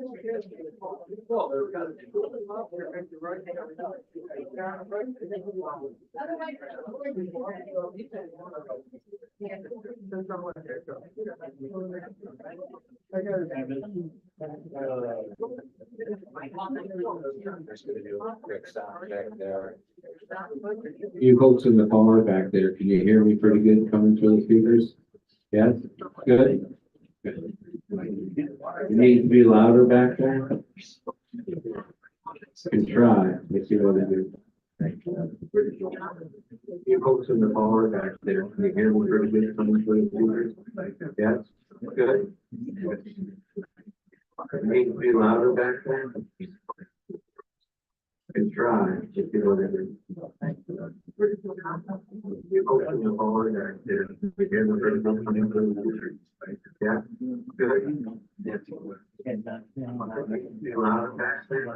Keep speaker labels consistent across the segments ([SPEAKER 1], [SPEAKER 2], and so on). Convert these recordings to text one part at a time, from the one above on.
[SPEAKER 1] You folks in the car back there, can you hear me pretty good coming through the speakers? Yes, good. Good. You need to be louder back there. Can try. Let's see what I do. You folks in the car back there, can you hear me pretty good coming through the speakers? Yes, good. You need to be louder back there. Can try. Let's see what I do. You folks in the car back there, can you hear me pretty good coming through the speakers? Yeah, good. Be louder back there.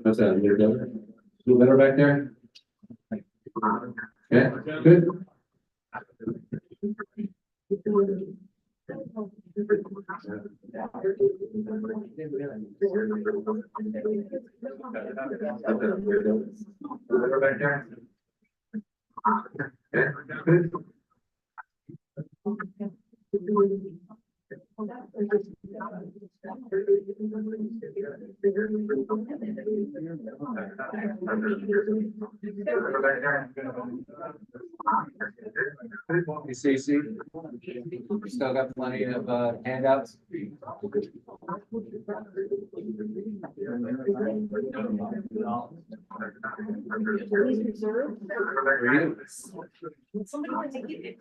[SPEAKER 1] How's that? You're better? A little better back there? Yeah, good. Better back there? Yeah, good. You see, we still got plenty of handouts.
[SPEAKER 2] Somebody want to take it.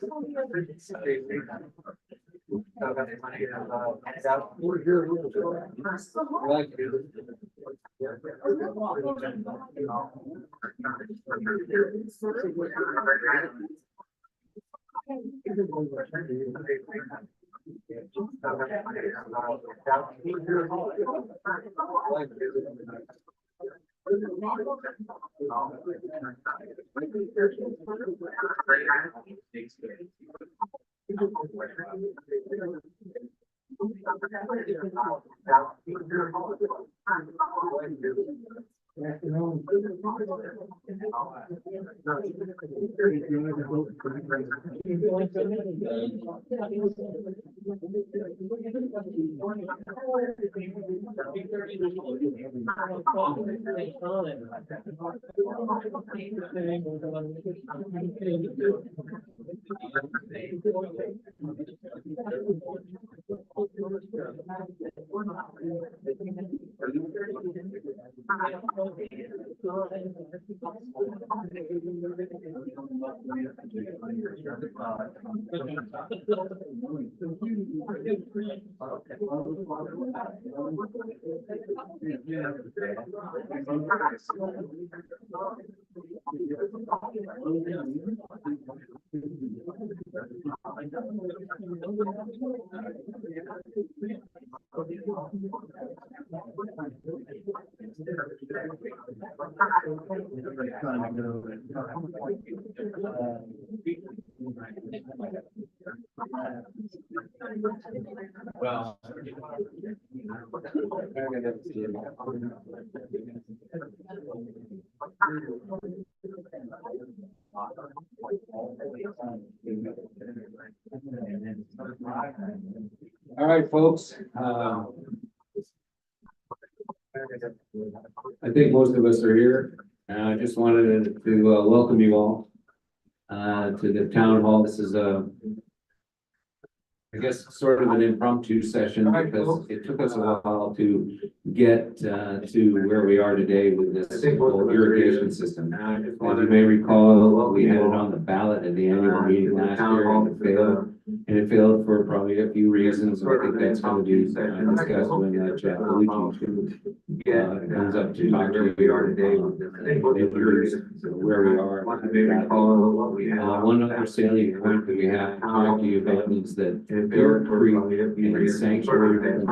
[SPEAKER 2] Well,
[SPEAKER 1] all right, folks. I think most of us are here. I just wanted to welcome you all to the town hall. This is I guess sort of an impromptu session because it took us a while to get to where we are today with this whole irrigation system. As you may recall, we had it on the ballot at the annual meeting last year and it failed. And it failed for probably a few reasons, and I think that's gonna be discussed when that chat it comes up to talk to
[SPEAKER 3] we are today.
[SPEAKER 1] where we are. One other salient point that we have to talk to you about is that Bear Creek and Sanctuary,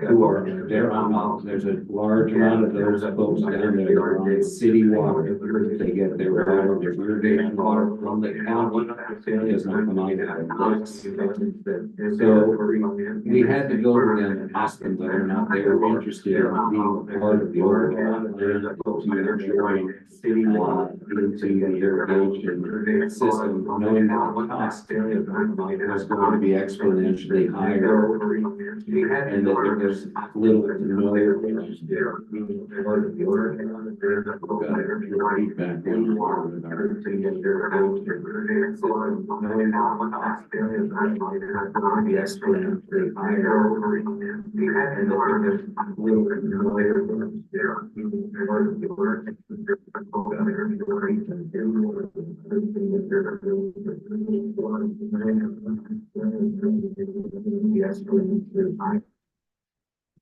[SPEAKER 1] who are, they're on, there's a large amount of those folks down there that are on city water. They get their water, their irrigation water from the county. It does not come out of their books. So we had to go to them and ask them whether or not they were interested in being a part of the overall plan city water into the irrigation system, knowing that the cost was going to be exponentially higher, and that there was little to no feedback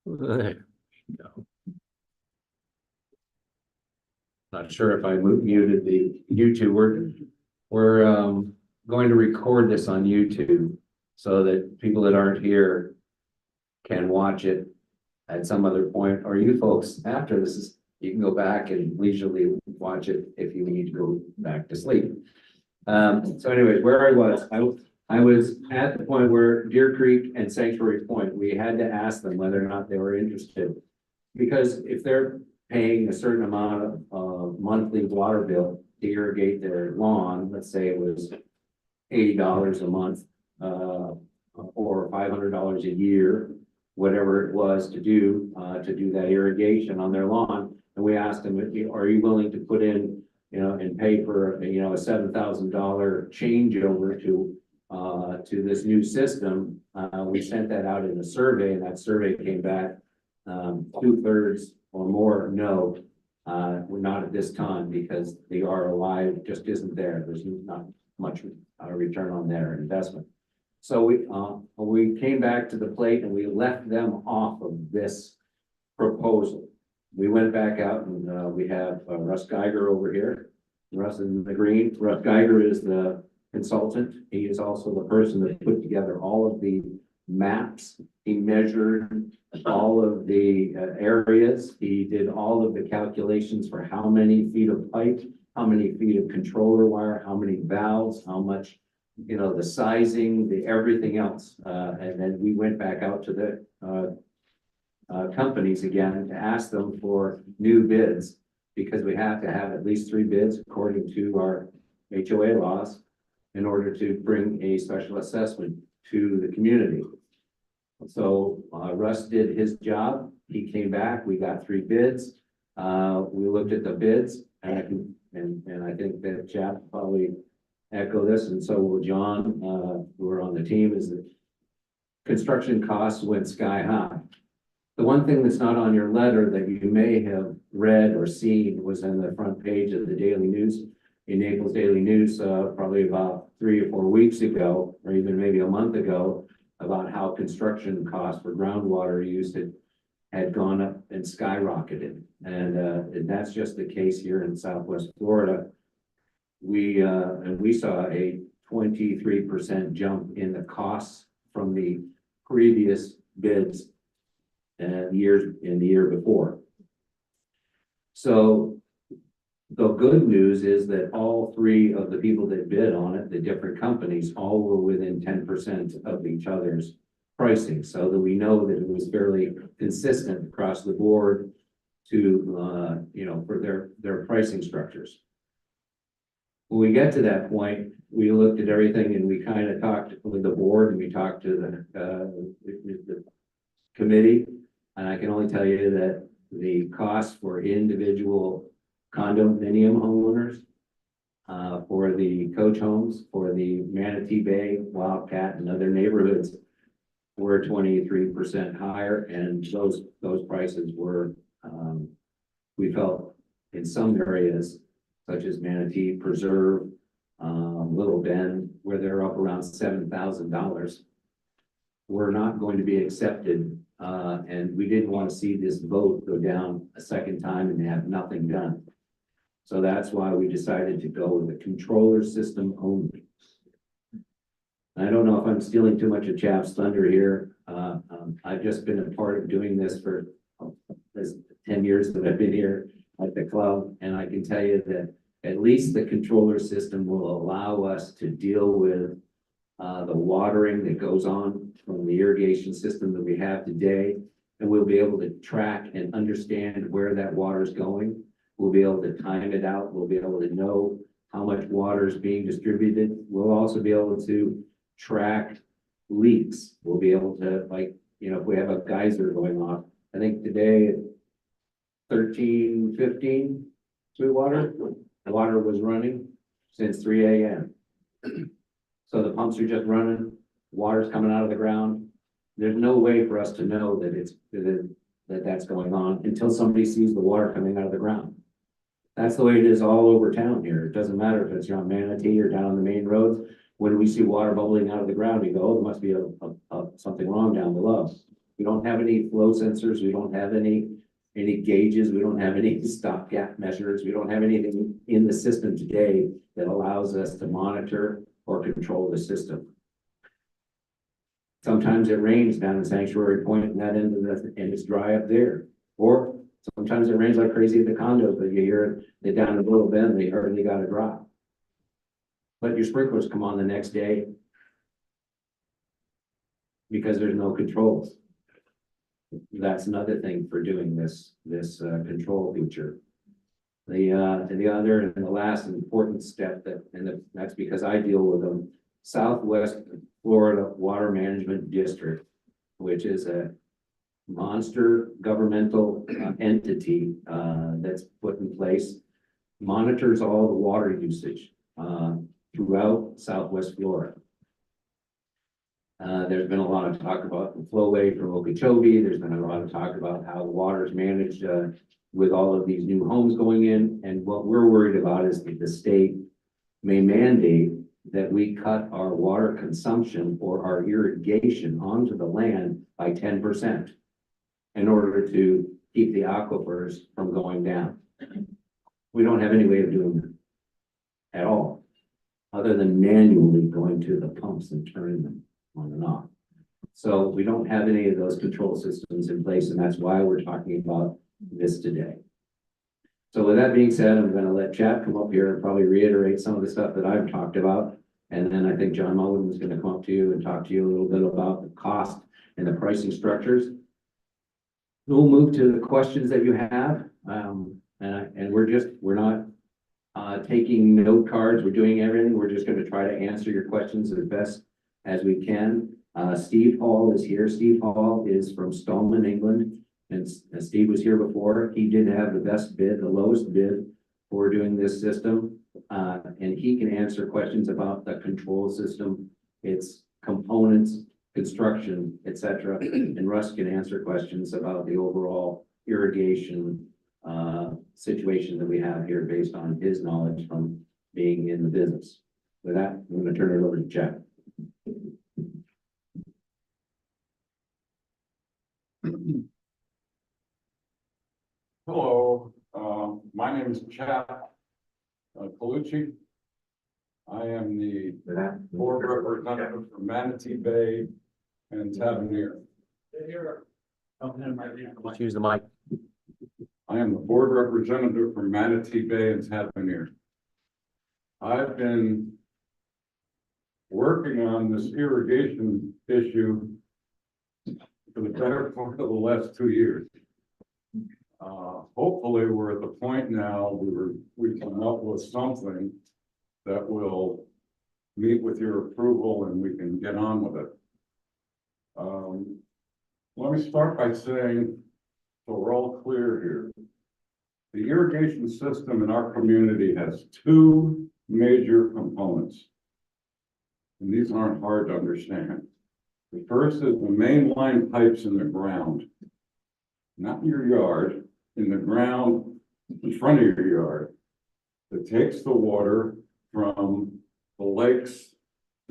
[SPEAKER 1] There you go. Not sure if I muted the YouTube. We're going to record this on YouTube so that people that aren't here can watch it at some other point, or you folks after this is, you can go back and leisurely watch it if you need to go back to sleep. So anyways, where I was at the point where Deer Creek and Sanctuary Point, we had to ask them whether or not they were interested. Because if they're paying a certain amount of monthly water bill to irrigate their lawn, let's say it was $80 a month, or $500 a year, whatever it was to do that irrigation on their lawn. And we asked them, are you willing to put in, and pay for, a $7,000 changeover to this new system? We sent that out in a survey, and that survey came back 2/3 or more no. We're not at this time because the ROI just isn't there. There's not much return on their investment. So we came back to the plate and we left them off of this proposal. We went back out and we have Russ Geiger over here. Russ in the green. Russ Geiger is the consultant. He is also the person that put together all of the maps. He measured all of the areas. He did all of the calculations for how many feet of pipe, how many feet of controller wire, how many valves, how much, the sizing, the everything else. And then we went back out to the companies again to ask them for new bids, because we have to have at least 3 bids according to our HOA laws in order to bring a special assessment to the community. So Russ did his job. He came back. We got 3 bids. We looked at the bids, and I think that Jeff probably echo this, and so will John, who are on the team, is that construction costs went sky high. The one thing that's not on your letter that you may have read or seen was on the front page of the Daily News, in Naples Daily News, probably about 3 or 4 weeks ago, or even maybe a month ago, about how construction costs for groundwater use had gone up and skyrocketed. And that's just the case here in Southwest Florida. We saw a 23% jump in the costs from the previous bids and in the year before. So the good news is that all 3 of the people that bid on it, the different companies, all were within 10% of each other's pricing, so that we know that it was fairly consistent across the board to, for their pricing structures. When we get to that point, we looked at everything and we kind of talked with the board and we talked to the committee. And I can only tell you that the cost for individual condominium homeowners, for the coach homes, for the Manatee Bay, Wildcat, and other neighborhoods were 23% higher. And those prices were, we felt in some areas, such as Manatee, Preserve, Little Bend, where they're up around $7,000, were not going to be accepted. And we didn't want to see this vote go down a second time and have nothing done. So that's why we decided to go with the controller system only. I don't know if I'm stealing too much of Chap's thunder here. I've just been a part of doing this for this 10 years that I've been here at the club. And I can tell you that at least the controller system will allow us to deal with the watering that goes on from the irrigation system that we have today. And we'll be able to track and understand where that water is going. We'll be able to time it out. We'll be able to know how much water is being distributed. We'll also be able to track leaks. We'll be able to, like, if we have a geyser going off, I think today, 13:15, Sweetwater, the water was running since 3 a.m. So the pumps are just running, water's coming out of the ground. There's no way for us to know that that's going on until somebody sees the water coming out of the ground. That's the way it is all over town here. It doesn't matter if it's on Manatee or down the main roads. When we see water bubbling out of the ground, we go, oh, there must be something wrong down below. We don't have any flow sensors. We don't have any gauges. We don't have any stopgap measures. We don't have anything in the system today that allows us to monitor or control the system. Sometimes it rains down in Sanctuary Point and that end of and it's dry up there. Or sometimes it rains like crazy at the condos, but you hear it down in Little Bend, they hardly got a drop. But your sprinklers come on the next day because there's no controls. That's another thing for doing this control feature. The other and the last important step that's because I deal with them, Southwest Florida Water Management District, which is a monster governmental entity that's put in place, monitors all the water usage throughout Southwest Florida. There's been a lot of talk about the flowway from Okeechobee. There's been a lot of talk about how the water is managed with all of these new homes going in. And what we're worried about is that the state may mandate that we cut our water consumption or our irrigation onto the land by 10% in order to keep the aquifers from going down. We don't have any way of doing that at all, other than manually going to the pumps and turning them on and off. So we don't have any of those control systems in place, and that's why we're talking about this today. So with that being said, I'm going to let Chad come up here and probably reiterate some of the stuff that I've talked about. And then I think John Mullen is going to come up to you and talk to you a little bit about the cost and the pricing structures. We'll move to the questions that you have. And we're not taking note cards. We're doing everything. We're just going to try to answer your questions as best as we can. Steve Hall is here. Steve Hall is from Stallman, England. And Steve was here before. He did have the best bid, the lowest bid for doing this system. And he can answer questions about the control system, its components, construction, etc. And Russ can answer questions about the overall irrigation situation that we have here based on his knowledge from being in the business. With that, I'm going to turn it over to Chad.
[SPEAKER 3] Hello, my name is Chad Colucci. I am the board representative for Manatee Bay and Tavernier.
[SPEAKER 1] Let's use the mic.
[SPEAKER 3] I am the board representative for Manatee Bay and Tavernier. I've been working on this irrigation issue for the better part of the last 2 years. Hopefully we're at the point now we come up with something that will meet with your approval and we can get on with it. Let me start by saying, so we're all clear here, the irrigation system in our community has two major components. And these aren't hard to understand. The first is the main line pipes in the ground, not in your yard, in the ground in front of your yard, that takes the water from the lakes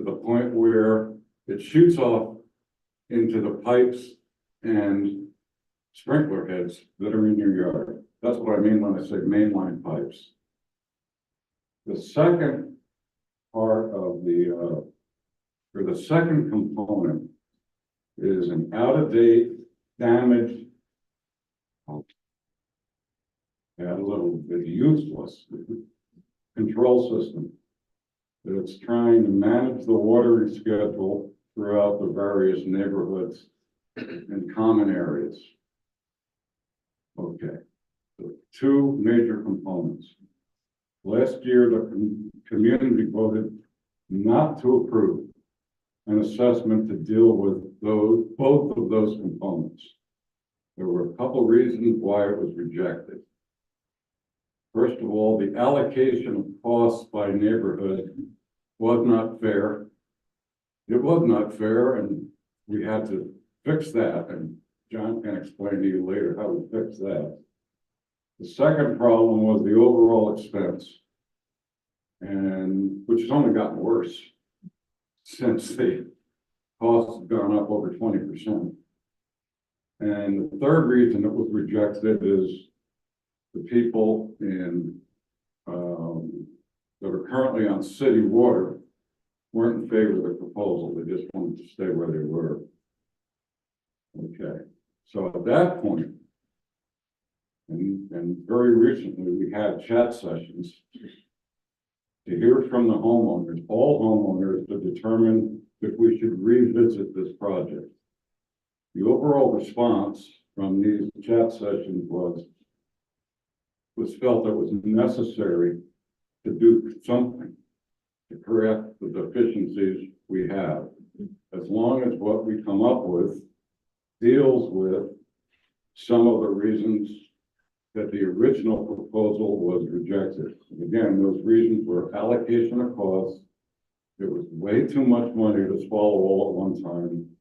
[SPEAKER 3] to the point where it shoots off into the pipes and sprinkler heads that are in your yard. That's what I mean when I say mainline pipes. The second part of or the second component is an out-of-date, damaged, add a little bit useless control system that's trying to manage the watering schedule throughout the various neighborhoods and common areas. Okay, so two major components. Last year, the community voted not to approve an assessment to deal with both of those components. There were a couple reasons why it was rejected. First of all, the allocation of costs by neighborhood was not fair. It was not fair, and we had to fix that, and John can explain to you later how we fixed that. The second problem was the overall expense, and which has only gotten worse since the costs have gone up over 20%. And the third reason it was rejected is the people that are currently on city water weren't in favor of the proposal. They just wanted to stay where they were. Okay, so at that point, and very recently, we had chat sessions to hear from the homeowners, all homeowners, to determine if we should revisit this project. The overall response from these chat sessions was felt that it was necessary to do something to correct the deficiencies we have, as long as what we come up with deals with some of the reasons that the original proposal was rejected. And again, those reasons were allocation of costs. It was way too much money to swallow all at one time.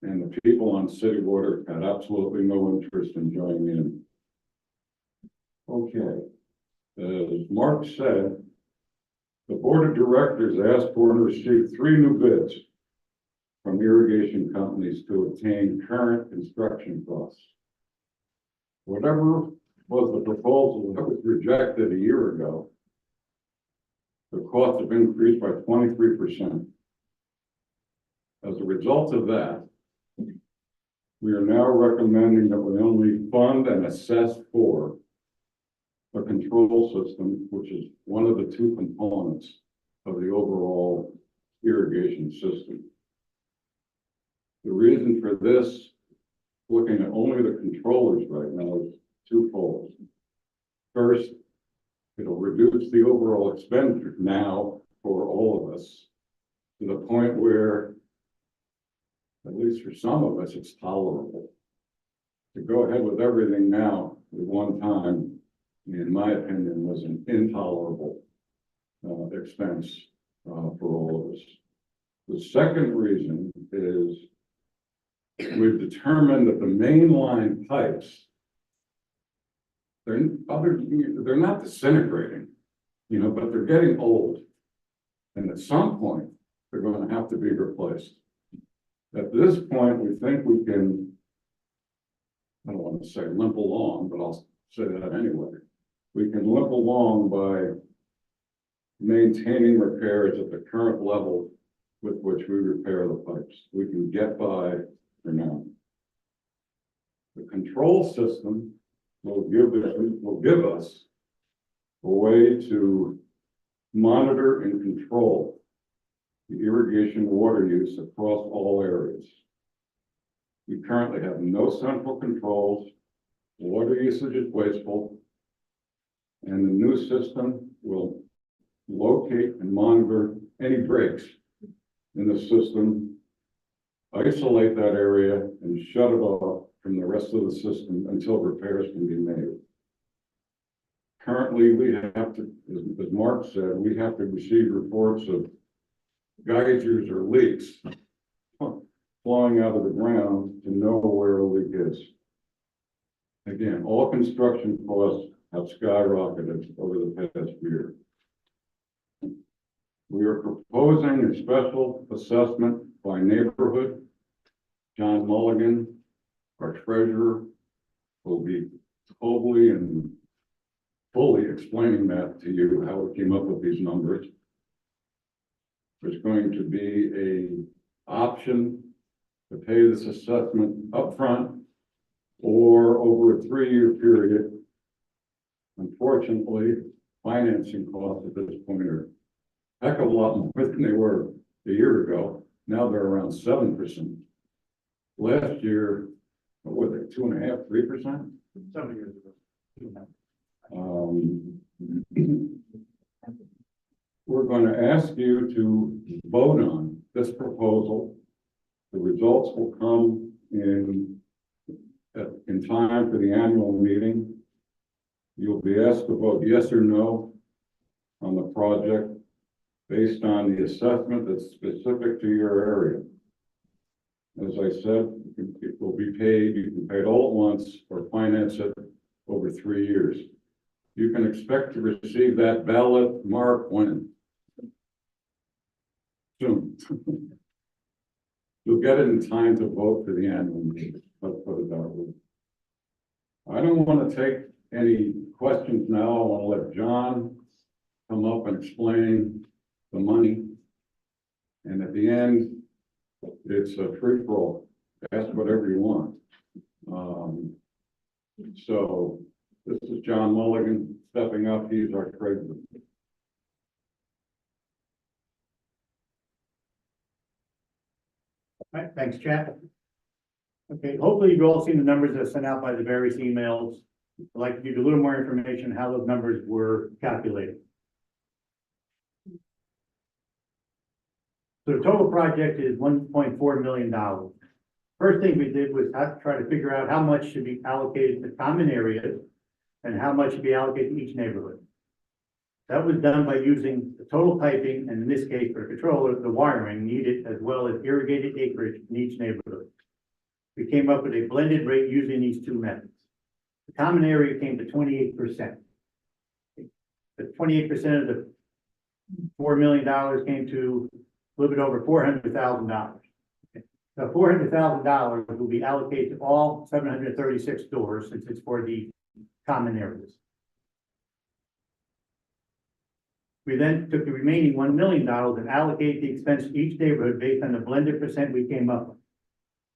[SPEAKER 3] And the people on city water had absolutely no interest in joining in. Okay, as Mark said, the board of directors asked for and received 3 new bids from irrigation companies to obtain current construction costs. Whatever was the proposal that was rejected a year ago, the costs have increased by 23%. As a result of that, we are now recommending that we only fund and assess for a control system, which is one of the 2 components of the overall irrigation system. The reason for this, looking at only the controllers right now, is twofold. First, it'll reduce the overall expenditure now for all of us to the point where, at least for some of us, it's tolerable. To go ahead with everything now at one time, in my opinion, was an intolerable expense for all of us. The second reason is we've determined that the mainline pipes, they're not disintegrating, but they're getting old. And at some point, they're going to have to be replaced. At this point, we think we can, I don't want to say limp along, but I'll say that anyway. We can limp along by maintaining repairs at the current level with which we repair the pipes. We can get by for now. The control system will give us a way to monitor and control the irrigation water use across all areas. We currently have no central controls. Water usage is wasteful. And the new system will locate and monitor any breaks in the system, isolate that area, and shut it off from the rest of the system until repairs can be made. Currently, we have to, as Mark said, we have to receive reports of geysers or leaks flowing out of the ground to know where a leak is. Again, all construction costs have skyrocketed over the past year. We are proposing a special assessment by neighborhood. John Mulligan, our treasurer, will be totally and fully explaining that to you, how we came up with these numbers. There's going to be a option to pay this assessment upfront or over a 3-year period. Unfortunately, financing costs at this point are a heck of a lot more than they were a year ago. Now they're around 7%. Last year, what were they, 2.5%, 3%?
[SPEAKER 4] 7 years ago.
[SPEAKER 3] We're going to ask you to vote on this proposal. The results will come in time for the annual meeting. You'll be asked to vote yes or no on the project based on the assessment that's specific to your area. As I said, it will be paid, you can pay it all at once or finance it over 3 years. You can expect to receive that ballot mark when? Soon. You'll get it in time to vote for the annual meeting. Let's put it that way. I don't want to take any questions now. I want to let John come up and explain the money. And at the end, it's a free for all. Ask whatever you want. So this is John Mulligan stepping up. He's our treasurer.
[SPEAKER 4] All right, thanks, Chad. Okay, hopefully you've all seen the numbers that are sent out by the various emails. I'd like to give you a little more information on how those numbers were calculated. So the total project is $1.4 million. First thing we did was try to figure out how much should be allocated to common areas and how much should be allocated to each neighborhood. That was done by using the total piping, and in this case, for the controller, the wiring needed, as well as irrigated acreage in each neighborhood. We came up with a blended rate using these two methods. The common area came to 28%. The 28% of the $4 million came to a little bit over $400,000. The $400,000 will be allocated to all 736 doors, since it's for the common areas. We then took the remaining $1 million and allocated the expense to each neighborhood based on the blended percent we came up with.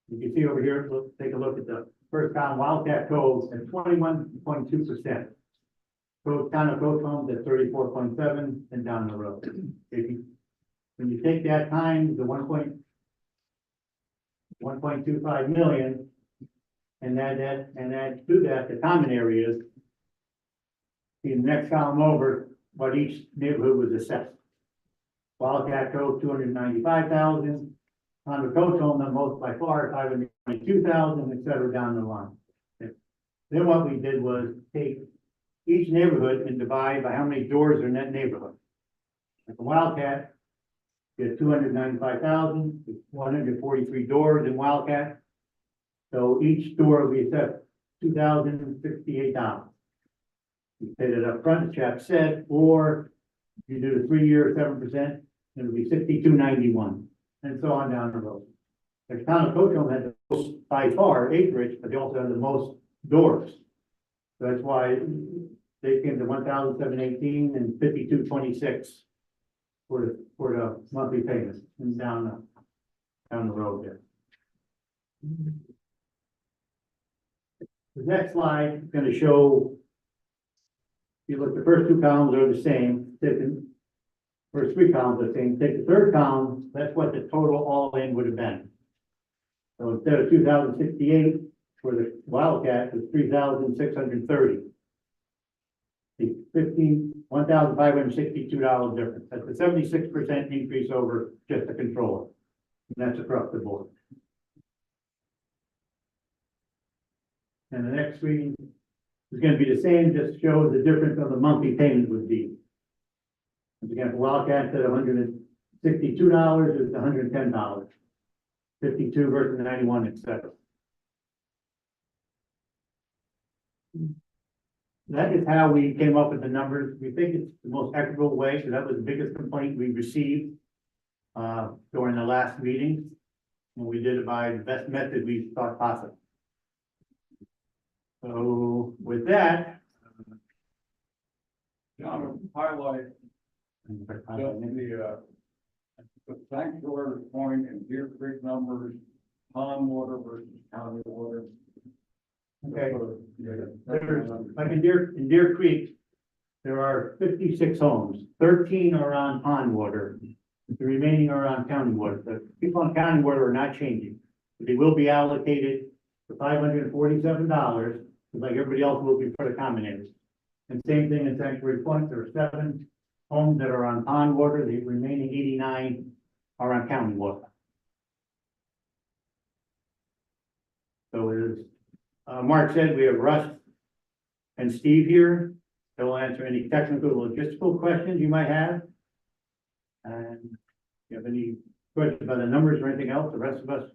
[SPEAKER 4] You can see over here, take a look at the first column, Wildcat Cove at 21.2%. Town of Coast Homes at 34.7%, and down the road. When you take that times the 1.25 million and add to that the common areas, in the next column over, what each neighborhood was assessed. Wildcat Cove, 295,000. On the Coast Home, the most by far, 522,000, et cetera, down the line. Okay. Then what we did was take each neighborhood and divide by how many doors are in that neighborhood. Like the Wildcat, you had 295,000, 143 doors in Wildcat. So each door we assessed $2,068. You paid it up front, the chap said, or you do the 3-year 7%, it'll be $62.91, and so on down the road. The town of Coach Home had the most by far acreage, but they also had the most doors. So that's why they came to 1,718 and 5,226 for the monthly payments and down the road there. The next slide is going to show. If you look, the first two columns are the same. First 3 columns are the same. Take the third column, that's what the total all-in would have been. So instead of 2,068 for the Wildcat, it's 3,630. The $1,562 difference. That's a 76% increase over just the controller. And that's across the board. And the next screen is going to be the same, just shows the difference of the monthly payment would be. Again, for Wildcat, instead of $162, it's $110. 52 versus 91, etc. That is how we came up with the numbers. We think it's the most equitable way, so that was the biggest complaint we received during the last meeting. And we did it by the best method we thought possible. So with that.
[SPEAKER 3] John, highlight the sanctuary point and Deer Creek numbers, pond water versus county water.
[SPEAKER 4] Okay. There's, like in Deer Creek, there are 56 homes, 13 are on pond water. The remaining are on county water. The people on county water are not changing. They will be allocated for $547, like everybody else will be for the common areas. And same thing in Sanctuary Point, there are 7 homes that are on pond water, the remaining 89 are on county water. So it is, Mark said we have Russ and Steve here. They'll answer any technical logistical questions you might have. And if you have any questions about the numbers or anything else, the rest of us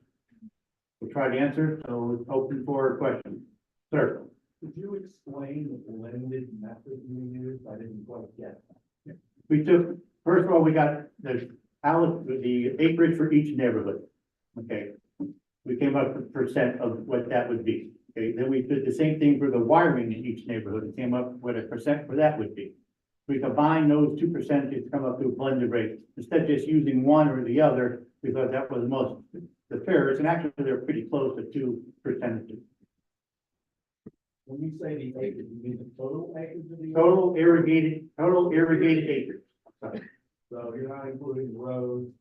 [SPEAKER 4] will try to answer. So it's open for questions. Sir.
[SPEAKER 5] Could you explain the blended method you used? I didn't quite get that.
[SPEAKER 4] We took, first of all, we got the acreage for each neighborhood. Okay. We came up with percent of what that would be. Okay, then we did the same thing for the wiring in each neighborhood and came up with a percent for that would be. We combined those 2 percentages to come up to a blended rate. Instead of just using one or the other, we thought that was the fairest, and actually they're pretty close to 2 percentages.
[SPEAKER 5] When you say the acres, you mean the total acres of the?
[SPEAKER 4] Total irrigated acres. Sorry.
[SPEAKER 5] So you're not including roads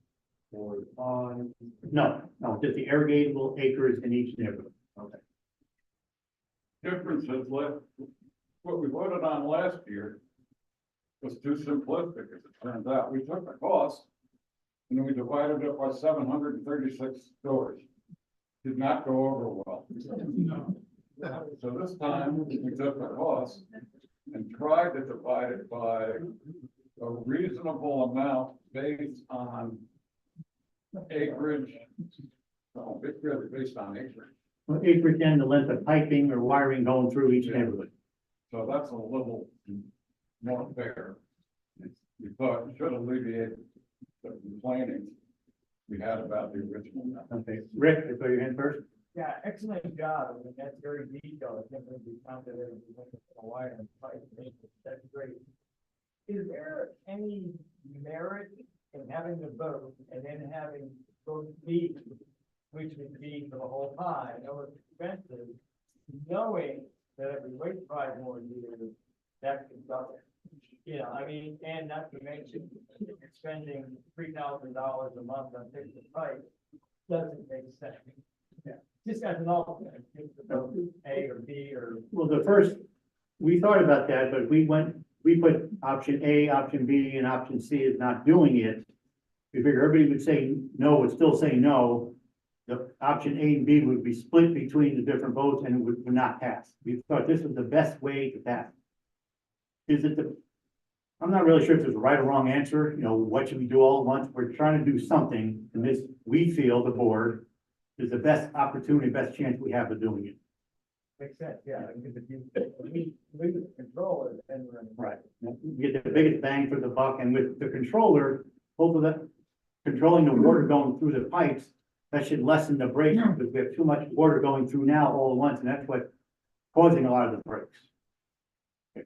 [SPEAKER 5] or ponds?
[SPEAKER 4] No, just the irrigatable acres in each neighborhood.
[SPEAKER 5] Okay.
[SPEAKER 3] Difference is left, what we voted on last year was too simplistic, as it turns out. We took the cost and then we divided it by 736 stores. Did not go over well. So this time we took the cost and tried to divide it by a reasonable amount based on acreage. No, it's really based on acreage.
[SPEAKER 4] Well, acreage and the length of piping or wiring going through each neighborhood.
[SPEAKER 3] So that's a little more fair. We thought it should alleviate the complaining we had about the original.
[SPEAKER 4] Okay, Rick, if you hand first.
[SPEAKER 6] Yeah, excellent job. I mean, that's very detailed. I think when we counted it, we went to the wire and tried to make it. That's great. Is there any merit in having the vote and then having vote B, which would be for the whole pie, no expenses, knowing that if we wait 5 more years, that could double? You know, I mean, and not to mention, spending $3,000 a month on fixing the pipe doesn't make sense. Yeah. Just as an alternate, A or B or.
[SPEAKER 4] Well, we thought about that, but we put option A, option B, and option C is not doing it. We figured everybody would say no, would still say no. The option A and B would be split between the different votes and it would not pass. We thought this was the best way to pass. I'm not really sure if there's a right or wrong answer, what should we do all at once? We're trying to do something, and this, we feel, the board, is the best opportunity, best chance we have of doing it.
[SPEAKER 6] Makes sense, yeah, because if you, we control it, and we're in.
[SPEAKER 4] Right. You get the biggest bang for the buck, and with the controller, both of that, controlling the water going through the pipes, that should lessen the breaks, because we have too much water going through now all at once, and that's what's causing a lot of the breaks. Okay.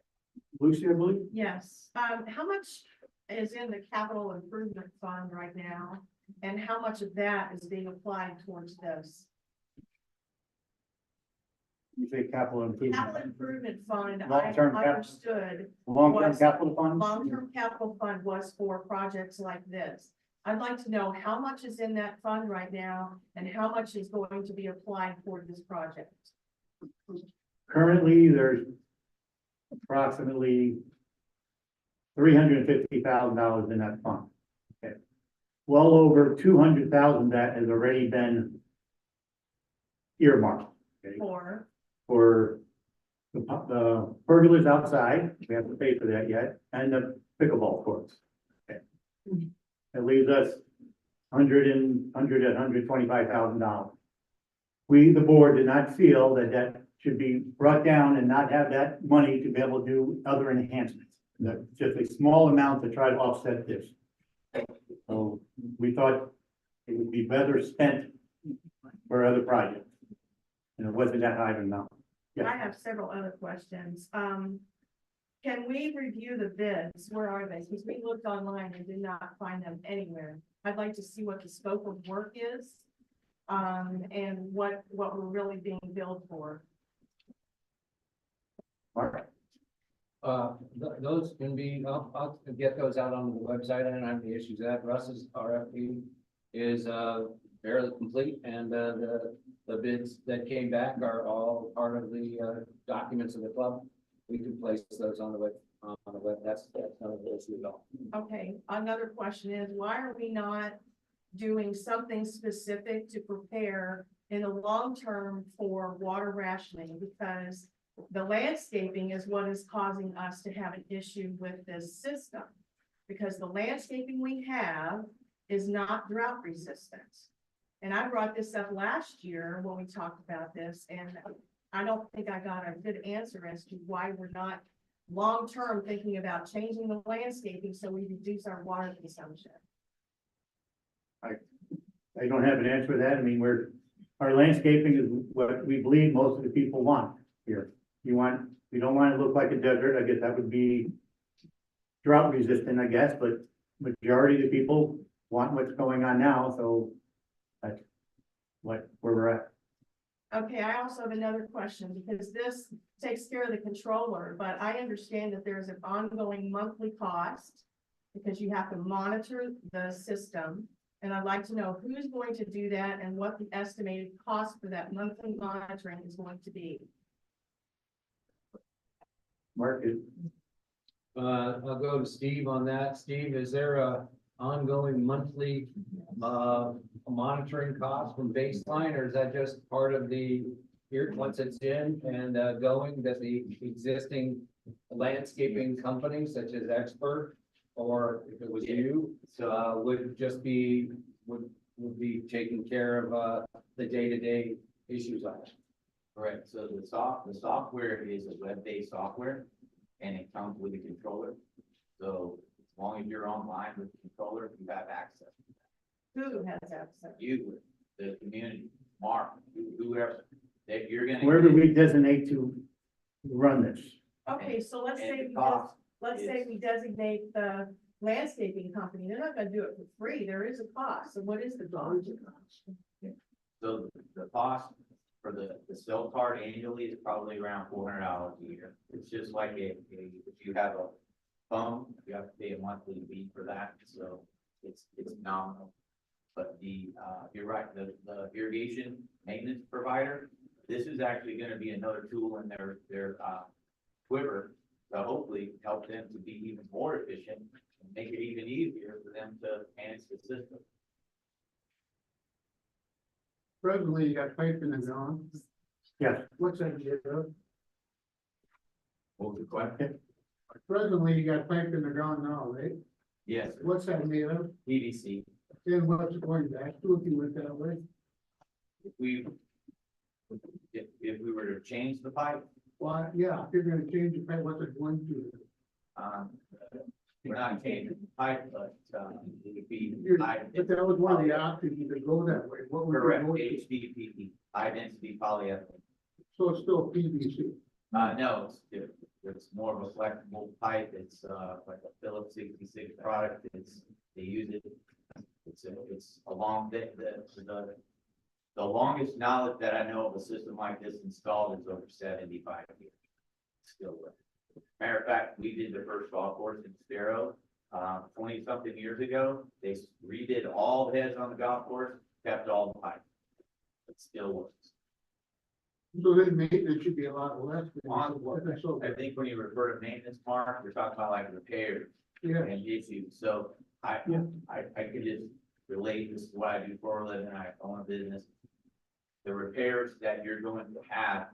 [SPEAKER 4] Lucy, I believe?
[SPEAKER 2] Yes, how much is in the capital improvement fund right now? And how much of that is being applied towards this?
[SPEAKER 4] You say capital improvement.
[SPEAKER 2] Capital improvement fund, I
[SPEAKER 4] Long-term capital.
[SPEAKER 2] understood,
[SPEAKER 4] Long-term
[SPEAKER 2] was-
[SPEAKER 4] capital fund?
[SPEAKER 2] long-term capital fund was for projects like this. I'd like to know how much is in that fund right now and how much is going to be applied for this project.
[SPEAKER 4] Currently, there's approximately $350,000 in that fund. Okay. Well over 200,000 that has already been earmarked. Okay. For the pergolas outside, we haven't paid for that yet, and the pickleball courts. Okay. That leaves us $125,000. We, the board, did not feel that should be brought down and not have that money to be able to do other enhancements. That's just a small amount to try to offset this. So we thought it would be better spent for other projects. And it wasn't that high of an amount. Yeah.
[SPEAKER 2] I have several other questions. Can we review the bids? Where are they? Because we looked online and did not find them anywhere. I'd like to see what the scope of work is. And what we're really being billed for.
[SPEAKER 4] Mark?
[SPEAKER 7] Those can be, I'll get those out on the website. I don't have any issues with that. Russ's RFP is, fairly complete, and, the bids that came back are all part of the, documents of the club. We can place those on the web, that's none of those at all.
[SPEAKER 2] Okay, another question is, why are we not doing something specific to prepare in the long term for water rationing? Because the landscaping is what is causing us to have an issue with this system. Because the landscaping we have is not drought resistant. And I brought this up last year when we talked about this, and I don't think I got a good answer as to why we're not long-term thinking about changing the landscaping so we reduce our water consumption.
[SPEAKER 4] I don't have an answer to that. I mean, our landscaping is what we believe most of the people want here. We don't want it to look like a desert. I guess that would be drought resistant, I guess, but majority of the people want what's going on now, so that's where we're at.
[SPEAKER 2] Okay, I also have another question, because this takes care of the controller, but I understand that there's an ongoing monthly cost because you have to monitor the system. And I'd like to know who's going to do that and what the estimated cost for that monthly monitoring is going to be.
[SPEAKER 4] Mark,
[SPEAKER 7] I'll go to Steve on that. Steve, is there a ongoing monthly, monitoring cost from baseline, or is that just part of the, here, once it's in and, going, that the existing landscaping companies such as Expert, or if it was you, would just be, would be taking care of, the day-to-day issues on it?
[SPEAKER 8] Correct, so the software is a web-based software, and it comes with a controller. So as long as you're online with the controller, you have access.
[SPEAKER 2] Who has access?
[SPEAKER 8] You, the community, Mark, whoever, that you're gonna.
[SPEAKER 4] wherever we designate to run this.
[SPEAKER 2] Okay, so let's
[SPEAKER 8] And
[SPEAKER 2] say,
[SPEAKER 8] the cost
[SPEAKER 2] let's say we designate the landscaping company, they're not gonna do it for free, there is a cost, so what is the cost?
[SPEAKER 8] So the cost for the cell card annually is probably around $400 a year. It's just like if you have a phone, you have to pay a monthly fee for that, so it's nominal. But you're right, the irrigation maintenance provider, this is actually gonna be another tool in their quiver to hopefully help them to be even more efficient and make it even easier for them to manage the system.
[SPEAKER 9] Presently, you got pipe in the ground.
[SPEAKER 4] Yes,
[SPEAKER 9] What's that made of?
[SPEAKER 8] What was the question?
[SPEAKER 9] Presently, you got pipe in the ground now, right?
[SPEAKER 8] Yes, sir.
[SPEAKER 9] What's that made of?
[SPEAKER 8] PVC.
[SPEAKER 9] Then what's it going back to if you went that way?
[SPEAKER 8] If we were to change the pipe,
[SPEAKER 9] Well, yeah, if you're gonna change the pipe, what's it going to?
[SPEAKER 8] um, we're not changing the pipe, but, it would be.
[SPEAKER 9] But that was one of the options, you could go that way. What would you
[SPEAKER 8] Correct,
[SPEAKER 9] go to?
[SPEAKER 8] HDPE, high density polyethylene.
[SPEAKER 9] So it's still PVC.
[SPEAKER 8] No, it's more of a flexible pipe. It's, like a Phillips 66 product. They use it. It's a long, the longest knowledge that I know of a system like this installed is over 75 years. Still with it. Matter of fact, we did the first golf course in Sparrow, 20 something years ago. They redid all the heads on the golf course, kept all the pipe. It still works.
[SPEAKER 9] So then maintenance should be a lot less. So,
[SPEAKER 8] I think when you refer to maintenance, Mark, you're talking about like repairs
[SPEAKER 9] yeah,
[SPEAKER 8] and issues. So I could just relate, this is what I do for a living. I own a business. The repairs that you're going to have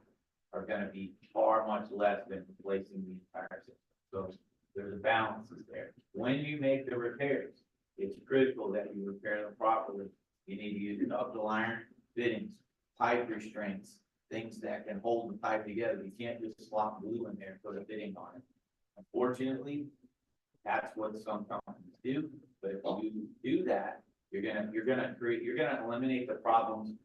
[SPEAKER 8] are gonna be far much less than replacing the entire system. So there's a balance there. When you make the repairs, it's critical that you repair them properly. You need to use ductile iron fittings, pipe restraints, things that can hold the pipe together. You can't just slop glue in there and put a fitting on it. Unfortunately, that's what some companies do, but if you do that, you're gonna eliminate the problems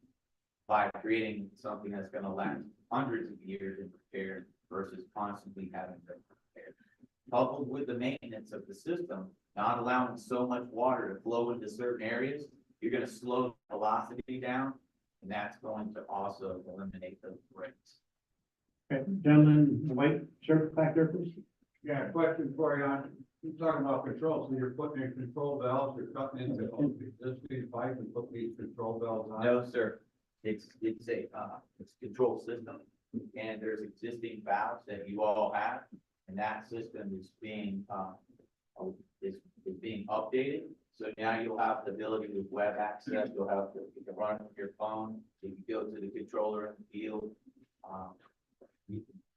[SPEAKER 8] by creating something that's gonna last hundreds of years in repair versus constantly having to repair. Coupled with the maintenance of the system, not allowing so much water to flow into certain areas, you're gonna slow the velocity down, and that's going to also eliminate those breaks.
[SPEAKER 4] Okay, gentlemen, the white shirt back there, please.
[SPEAKER 3] Yeah, question for you on, you're talking about control, so you're putting in control valves, you're cutting into existing pipe and putting these control valves on?
[SPEAKER 8] No, sir. It's a control system, and there's existing valves that you all have, and that system is being, is being updated. So now you'll have the ability with web access, you can run it from your phone, you can go to the controller in the field.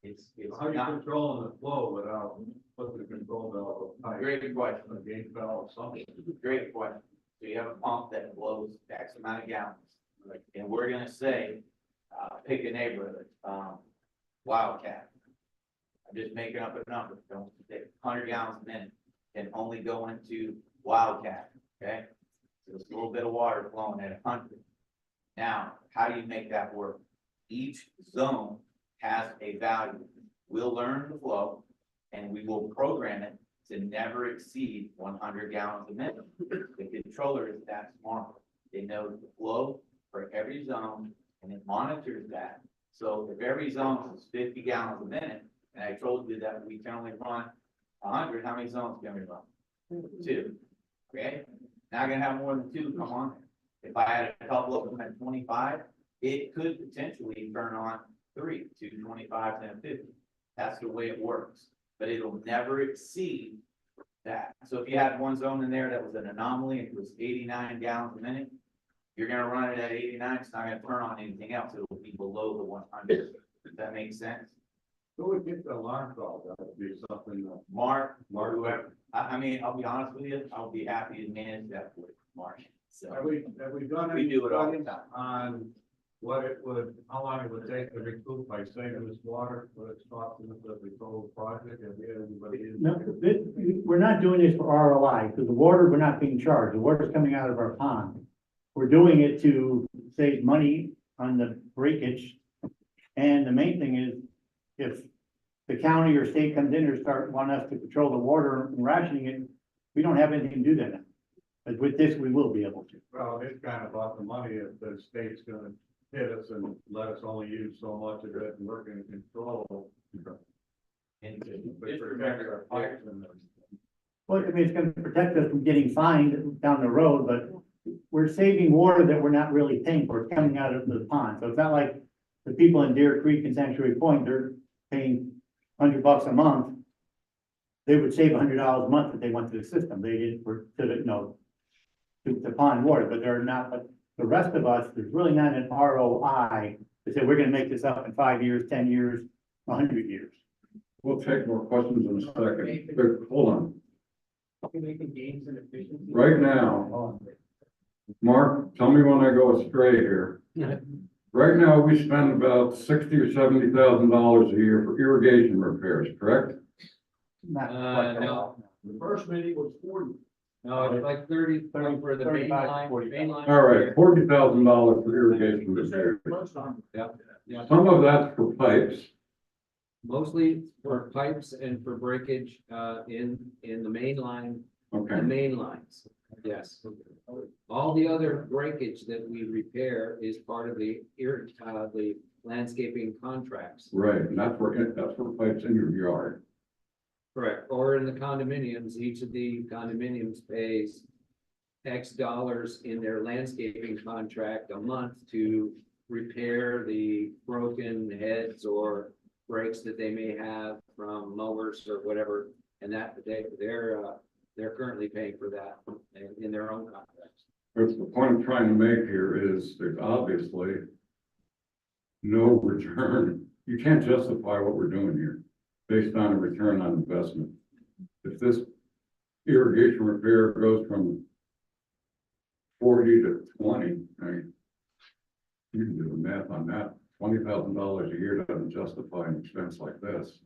[SPEAKER 8] It's
[SPEAKER 3] How are you
[SPEAKER 8] not,
[SPEAKER 3] controlling the flow without putting the control valve of pipe?
[SPEAKER 8] great question,
[SPEAKER 3] A gate valve, something?
[SPEAKER 8] great question. So you have a pump that blows X amount of gallons, and we're gonna say, pick a neighborhood, Wildcat. I'm just making up a number, don't take 100 gallons a minute, can only go into Wildcat, okay? So it's a little bit of water flowing at 100. Now, how do you make that work? Each zone has a value. We'll learn the flow, and we will program it to never exceed 100 gallons a minute. The controller is that smart. It knows the flow for every zone, and it monitors that. So if every zone is 50 gallons a minute, and I told you that we can only run 100, how many zones can we run? 2, okay? Now I'm gonna have more than 2 come on. If I had a couple of them at 25, it could potentially turn on 3, 2 25s and a 50. That's the way it works, but it'll never exceed that. So if you had one zone in there that was an anomaly, and it was 89 gallons a minute, you're gonna run it at 89, it's not gonna turn on anything else, it'll be below the 100. Does that make sense?
[SPEAKER 3] Who would get the alarm call? That would be something that.
[SPEAKER 8] Mark, whoever, I mean, I'll be honest with you, I'll be happy to manage that with Mark, so.
[SPEAKER 3] Have we done
[SPEAKER 8] We
[SPEAKER 3] any
[SPEAKER 8] do it all the
[SPEAKER 3] studies
[SPEAKER 8] time.
[SPEAKER 3] on what it would, how long it would take to recoup by saving this water, what it's costing us as a total project, and everybody.
[SPEAKER 4] No, we're not doing this for ROI, because the water, we're not being charged, the water's coming out of our pond. We're doing it to save money on the breakage, and the main thing is, if the county or state comes in or want us to control the water and rationing it, we don't have anything to do that. But with this, we will be able to.
[SPEAKER 3] Well, it's kind of about the money if the state's gonna hit us and let us only use so much of it and work in control.
[SPEAKER 8] And
[SPEAKER 3] But
[SPEAKER 8] just
[SPEAKER 3] protect
[SPEAKER 8] remember,
[SPEAKER 3] our pipes and everything.
[SPEAKER 4] Well, I mean, it's gonna protect us from getting fined down the road, but we're saving water that we're not really paying for. It's coming out of the pond. So it's not like the people in Deer Creek and Sanctuary Point, they're paying $100 a month. They would save $100 a month if they went to the system. They did for, to the, to pond water, but they're not, but the rest of us, there's really not an ROI to say, we're gonna make this up in 5 years, 10 years, 100 years.
[SPEAKER 3] We'll take more questions in a second, but hold on.
[SPEAKER 5] Making gains in efficiency.
[SPEAKER 3] Right now, Mark, tell me when I go astray here. Right now, we spend about $60,000 or $70,000 a year for irrigation repairs, correct?
[SPEAKER 4] Not quite that
[SPEAKER 7] no.
[SPEAKER 4] often.
[SPEAKER 3] The first meeting was 40.
[SPEAKER 7] No, it's like 30 for the main
[SPEAKER 4] 35 to
[SPEAKER 7] line,
[SPEAKER 4] 40.
[SPEAKER 7] main line.
[SPEAKER 3] All right, $40,000 for irrigation repairs.
[SPEAKER 7] Yeah.
[SPEAKER 3] Some of that's for pipes.
[SPEAKER 7] Mostly for pipes and for breakage, in the main line, the
[SPEAKER 3] Okay,
[SPEAKER 7] main lines, yes. All the other breakage that we repair is part of the landscaping contracts.
[SPEAKER 3] right, and that's for pipes in your yard.
[SPEAKER 7] Correct, or in the condominiums, each of the condominiums pays X dollars in their landscaping contract a month to repair the broken heads or breaks that they may have from mowers or whatever. And that they're currently paying for that in their own contracts.
[SPEAKER 3] That's the point I'm trying to make here is there's obviously no return. You can't justify what we're doing here based on a return on investment. If this irrigation repair goes from 40 to 20, I mean, you can do the math on that $20,000 a year doesn't justify an expense like this.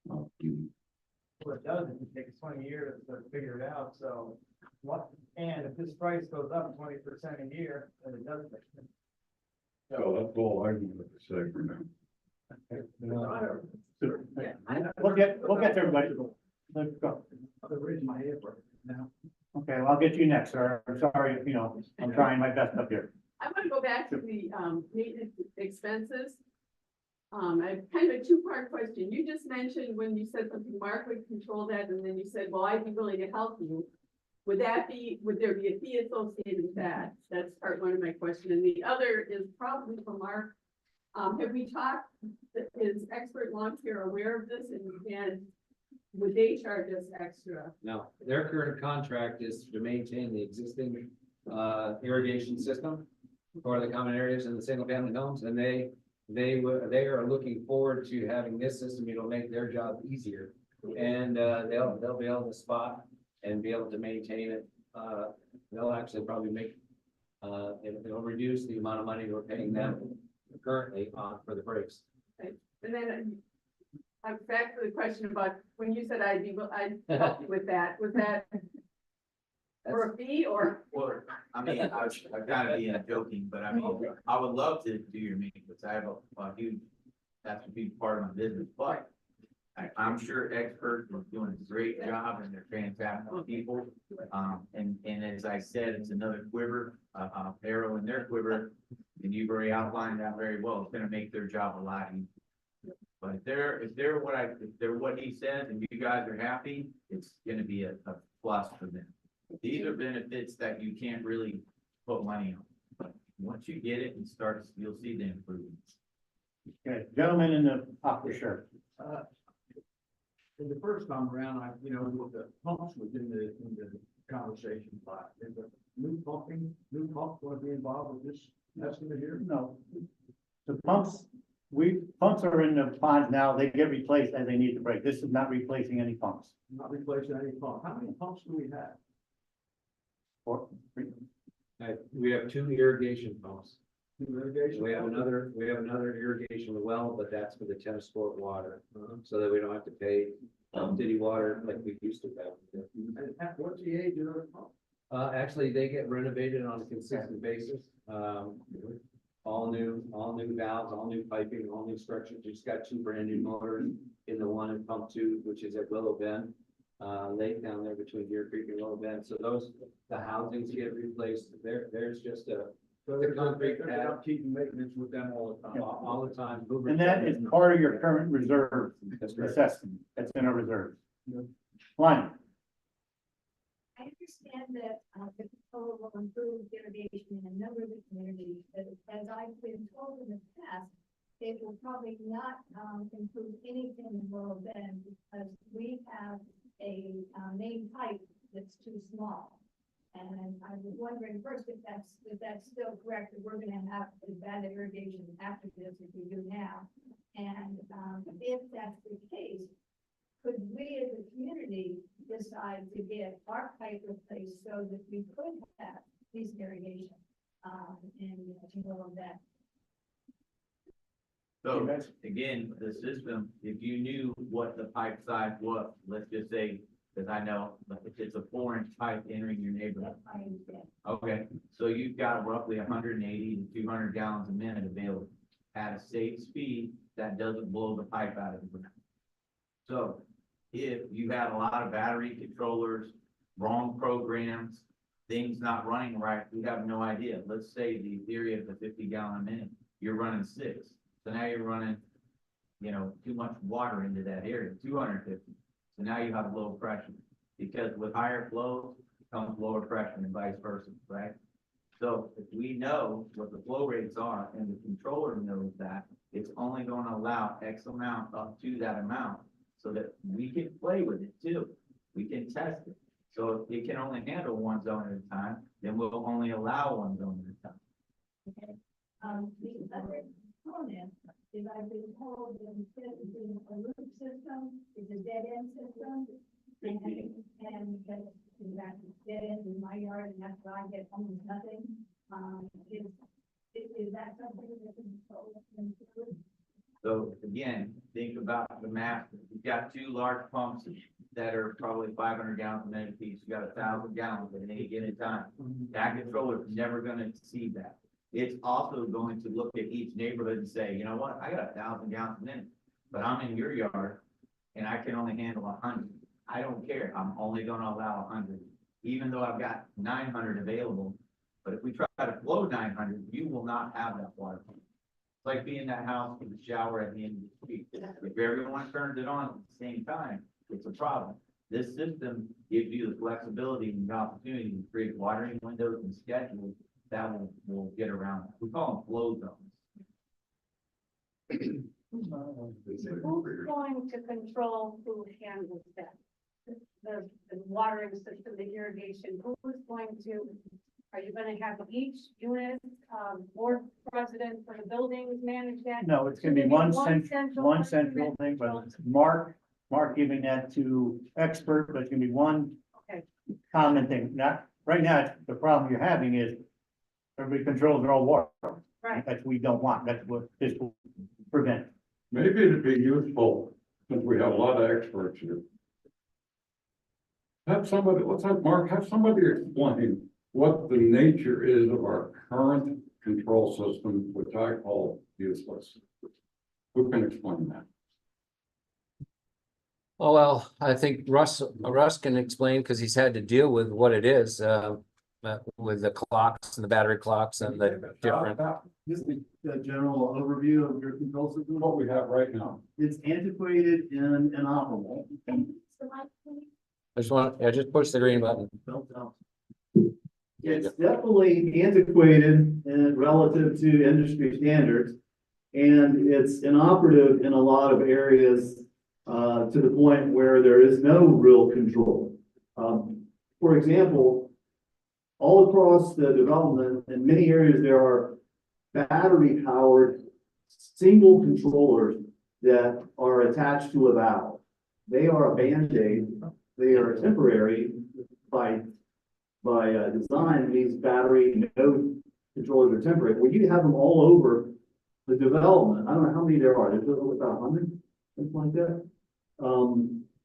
[SPEAKER 6] Well, it doesn't, it takes 20 years to figure it out, so what, and if this price goes up 20% a year, then it doesn't make sense.
[SPEAKER 3] So that's all I wanted to say for now.
[SPEAKER 4] Super. We'll get to everybody. Let's go.
[SPEAKER 5] I'll raise my hand right now.
[SPEAKER 4] Okay, well, I'll get you next, sir. I'm sorry, you know, I'm trying my best up here.
[SPEAKER 10] I want to go back to the maintenance expenses. I have kind of a two-part question. You just mentioned when you said something, Mark would control that, and then you said, well, I'd be willing to help you. Would there be a fee associated with that? That's part one of my question. And the other is probably for Mark. Have we talked, is Expert Lawn Care aware of this, and would they charge us extra?
[SPEAKER 7] No, their current contract is to maintain the existing irrigation system for the common areas and the single family homes, and they are looking forward to having this system. It'll make their job easier, and they'll be able to spot and be able to maintain it. They'll actually probably make it'll reduce the amount of money we're paying them currently for the breaks.
[SPEAKER 10] And then I'm back to the question about when you said I'd help you with that. Was that for a fee or?
[SPEAKER 8] Well, I mean, I've got to be joking, but I mean, I would love to do your maintenance. I have a huge, that's a big part of my business, but I'm sure experts are doing a great job and they're fantastic people. And as I said, it's another quiver, arrow in their quiver. And you've already outlined that very well. It's gonna make their job a lot easier. But if they're what he says and you guys are happy, it's gonna be a plus for them. These are benefits that you can't really put money on. But once you get it and start, you'll see the improvements.
[SPEAKER 4] Okay, gentleman in the upper shirt.
[SPEAKER 5] In the first time around, with the pumps was in the conversation, but is the new pump going to be involved with this estimate here?
[SPEAKER 4] No. The pumps are in the ponds now. They get replaced as they need to break. This is not replacing any pumps.
[SPEAKER 5] Not replacing any pump. How many pumps do we have?
[SPEAKER 4] Or,
[SPEAKER 7] We have 2 irrigation pumps.
[SPEAKER 5] Irrigation?
[SPEAKER 7] We have another irrigation well, but that's for the tennis court water, so that we don't have to pay city water like we used to have.
[SPEAKER 5] And what's the age of those pumps?
[SPEAKER 7] Actually, they get renovated on a consistent basis. All new valves, all new piping, all new structures. Just got 2 brand new motors in the one in pump 2, which is at Willow Bend. Lake down there between Deer Creek and Willow Bend. So the housings get replaced. There's just the concrete pad.
[SPEAKER 5] Keeping maintenance with them all the time.
[SPEAKER 7] All the time.
[SPEAKER 4] and that is part of your current reserve
[SPEAKER 7] That's correct.
[SPEAKER 4] assessment. That's in a reserve. Line.
[SPEAKER 11] I understand that the proposal will improve irrigation in a number of the communities, but as I've been told in the past, it will probably not improve anything in Willow Bend because we have a main pipe that's too small. And I was wondering first if that's still correct, that we're gonna have bad irrigation after this as we do now. And if that's the case, could we as a community decide to get our pipe replaced so that we could have these irrigation in Willow Bend?
[SPEAKER 8] So again, the system, if you knew what the pipe size was, let's just say, because I know if it's a 4-inch pipe entering your neighborhood.
[SPEAKER 11] I understand.
[SPEAKER 8] Okay, so you've got roughly 180 to 200 gallons a minute available at a safe speed that doesn't blow the pipe out of the ground. So if you have a lot of battery controllers, wrong programs, things not running right, we have no idea. Let's say the theory of the 50 gallon a minute, you're running 6. So now you're running, too much water into that area, 250. So now you have low pressure because with higher flows comes lower pressure and vice versa, right? So if we know what the flow rates are and the controller knows that, it's only going to allow X amount up to that amount so that we can play with it too. We can test it. So if it can only handle one zone at a time, then we'll only allow one zone at a time.
[SPEAKER 11] Okay. The other component is I've been told that instead of being a loop system, it's a dead end system. And that in fact, it's dead end in my yard and that's why I get almost nothing. Is is that something that can?
[SPEAKER 8] So again, think about the math. You've got two large pumps that are probably 500 gallons a minute each. You got 1,000 gallons at any given time. That controller is never gonna exceed that. It's also going to look at each neighborhood and say, you know what, I got 1,000 gallons a minute, but I'm in your yard and I can only handle 100. I don't care. I'm only gonna allow 100, even though I've got 900 available. But if we try to flow 900, you will not have that water pump. It's like being in that house with the shower at the end of the street. If everyone turns it on at the same time, it's a problem. This system gives you the flexibility and the opportunity to create watering windows and schedules that will get around that. We call them flow zones.
[SPEAKER 11] Who's going to control who handles that? The watering system, the irrigation, who's going to, are you gonna have each unit, board president for the buildings manage that?
[SPEAKER 4] No, it's gonna be
[SPEAKER 11] Should
[SPEAKER 4] one
[SPEAKER 11] central
[SPEAKER 4] central thing, but it's Mark giving that to expert, but it's gonna be one
[SPEAKER 11] Okay.
[SPEAKER 4] common thing. Not, right now, the problem you're having is everybody controls their own water.
[SPEAKER 11] Right.
[SPEAKER 4] That's what we don't want. That's what this will prevent.
[SPEAKER 3] Maybe it'd be useful, since we have a lot of experts here. Have somebody, let's have Mark, have somebody explain what the nature is of our current control system, which I call useless. Who can explain that?
[SPEAKER 7] Oh, well, I think Russ can explain because he's had to deal with what it is, with the clocks and the battery clocks and the different.
[SPEAKER 12] Just the general overview of your control system.
[SPEAKER 3] What we have right now.
[SPEAKER 12] It's antiquated and inoperable.
[SPEAKER 7] I just push the green button.
[SPEAKER 12] It's definitely antiquated and relative to industry standards. And it's inoperative in a lot of areas, to the point where there is no real control. For example, all across the development, in many areas, there are battery powered single controllers that are attached to a valve. They are a Band-Aid. They are temporary by design. These battery node controllers are temporary. Well, you have them all over the development. I don't know how many there are. There's about 100, something like that.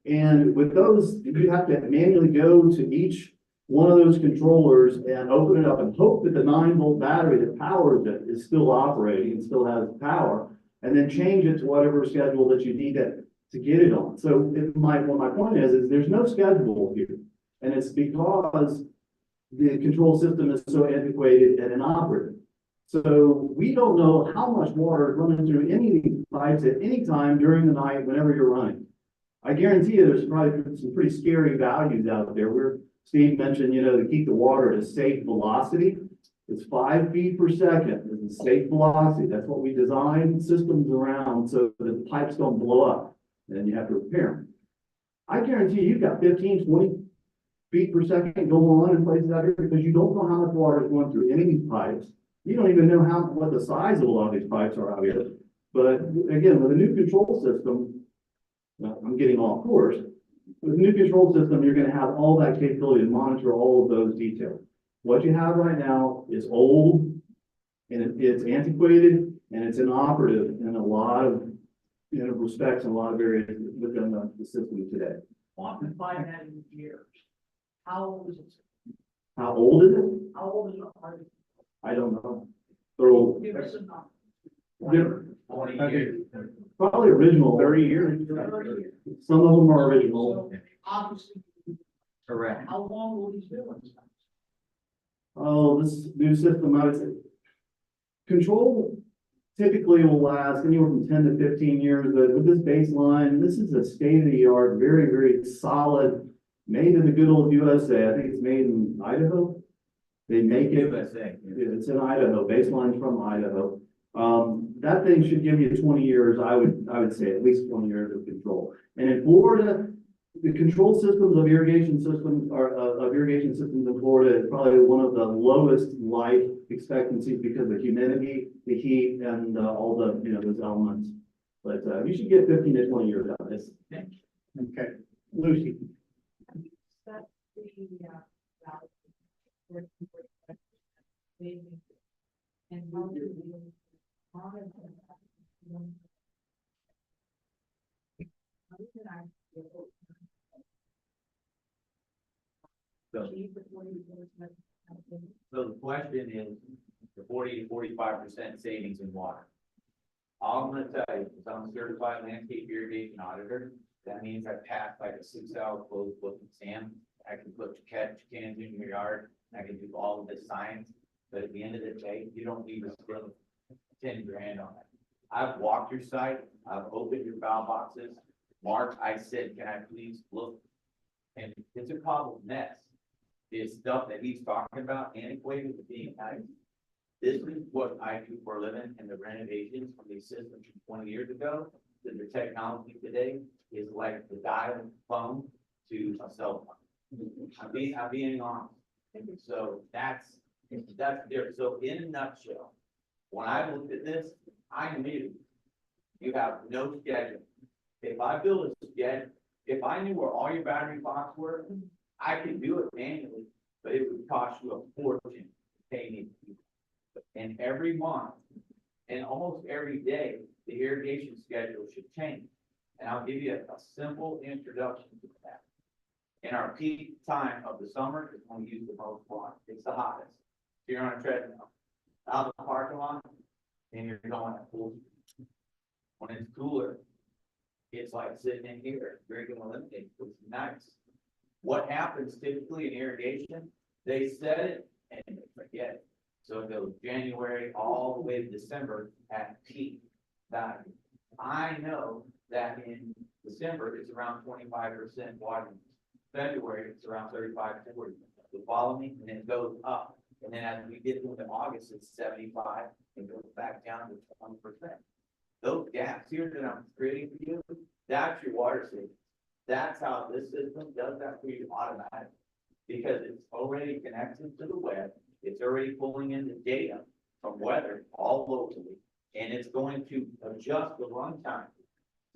[SPEAKER 12] And with those, you have to manually go to each one of those controllers and open it up and hope that the 9-volt battery that powers it is still operating and still has power, and then change it to whatever schedule that you need to get it on. So what my point is there's no schedule here. And it's because the control system is so antiquated and inoperative. So we don't know how much water is running through any of these pipes at any time during the night, whenever you're running. I guarantee you there's probably some pretty scary values out there where Steve mentioned, to keep the water at a safe velocity. It's 5 feet per second is a safe velocity. That's what we design systems around so that the pipes don't blow up and you have to repair them. I guarantee you've got 15, 20 feet per second going on in places out here because you don't know how much water is going through any of these pipes. You don't even know what the size of a lot of these pipes are out here. But again, with a new control system, well, I'm getting off course. With a new control system, you're going to have all that capability to monitor all of those details. What you have right now is old, and it's antiquated, and it's inoperative in a lot of respects and a lot of areas within the system today.
[SPEAKER 6] Quantify that in years. How old is it?
[SPEAKER 12] How old is it?
[SPEAKER 6] How old is it?
[SPEAKER 12] I don't know. They're old.
[SPEAKER 6] Give us a number.
[SPEAKER 12] They're
[SPEAKER 8] 20 years.
[SPEAKER 12] probably original. 30 years. Some of them are original.
[SPEAKER 6] So, obviously,
[SPEAKER 8] Correct.
[SPEAKER 6] how long will these buildings last?
[SPEAKER 12] Oh, this new system, I would say. Control typically will last anywhere from 10 to 15 years, but with this baseline, this is a state-of-the-art, very, very solid, made in the good old USA. I think it's made in Idaho. They make it.
[SPEAKER 8] USA.
[SPEAKER 12] It's in Idaho, baseline's from Idaho. That thing should give you 20 years, I would say at least 20 years of control. And in Florida, the control systems of irrigation systems in Florida is probably one of the lowest life expectancies because of humidity, the heat, and all the, those elements. But you should get 15 to 20 years out of this.
[SPEAKER 4] Okay, Lucy.
[SPEAKER 11] That's the, and how do we
[SPEAKER 8] So so the question is, the 40 to 45% savings in water. All I'm gonna tell you is I'm a certified landscape irrigation auditor. That means I passed like a 6-hour closed book exam. I can put catch cans in your yard. I can do all of this science. But at the end of the day, you don't need to spend 10 grand on it. I've walked your site. I've opened your valve boxes. Mark, I said, can I please look? And it's a problem mess. The stuff that he's talking about, antiquated with being nice. This is what I do for a living, and the renovations from these systems from 20 years ago, that the technology today is like the dial phone to a cell phone. I'm being honest. So that's there. So in a nutshell, when I looked at this, I knew you have no schedule. If I build a schedule, if I knew where all your battery box were, I could do it manually, but it would cost you a fortune paying these people. And every month, and almost every day, the irrigation schedule should change. And I'll give you a simple introduction to that. In our peak time of the summer is when we use the most water. It's the hottest. So you're on a treadmill, out of the parking lot, and you're going at full speed. When it's cooler, it's like sitting in here, drinking a lemonade, which is nice. What happens typically in irrigation, they set it and they forget it. So it goes January all the way to December at peak value. I know that in December, it's around 25% water. February, it's around 35 to 40. You follow me? And then it goes up. And then as we get into August, it's 75 and goes back down to 20%. Those gaps here that I'm creating for you, that's your water savings. That's how this system does that for you automatically. Because it's already connected to the web. It's already pulling in the data from weather all locally. And it's going to adjust the runtime.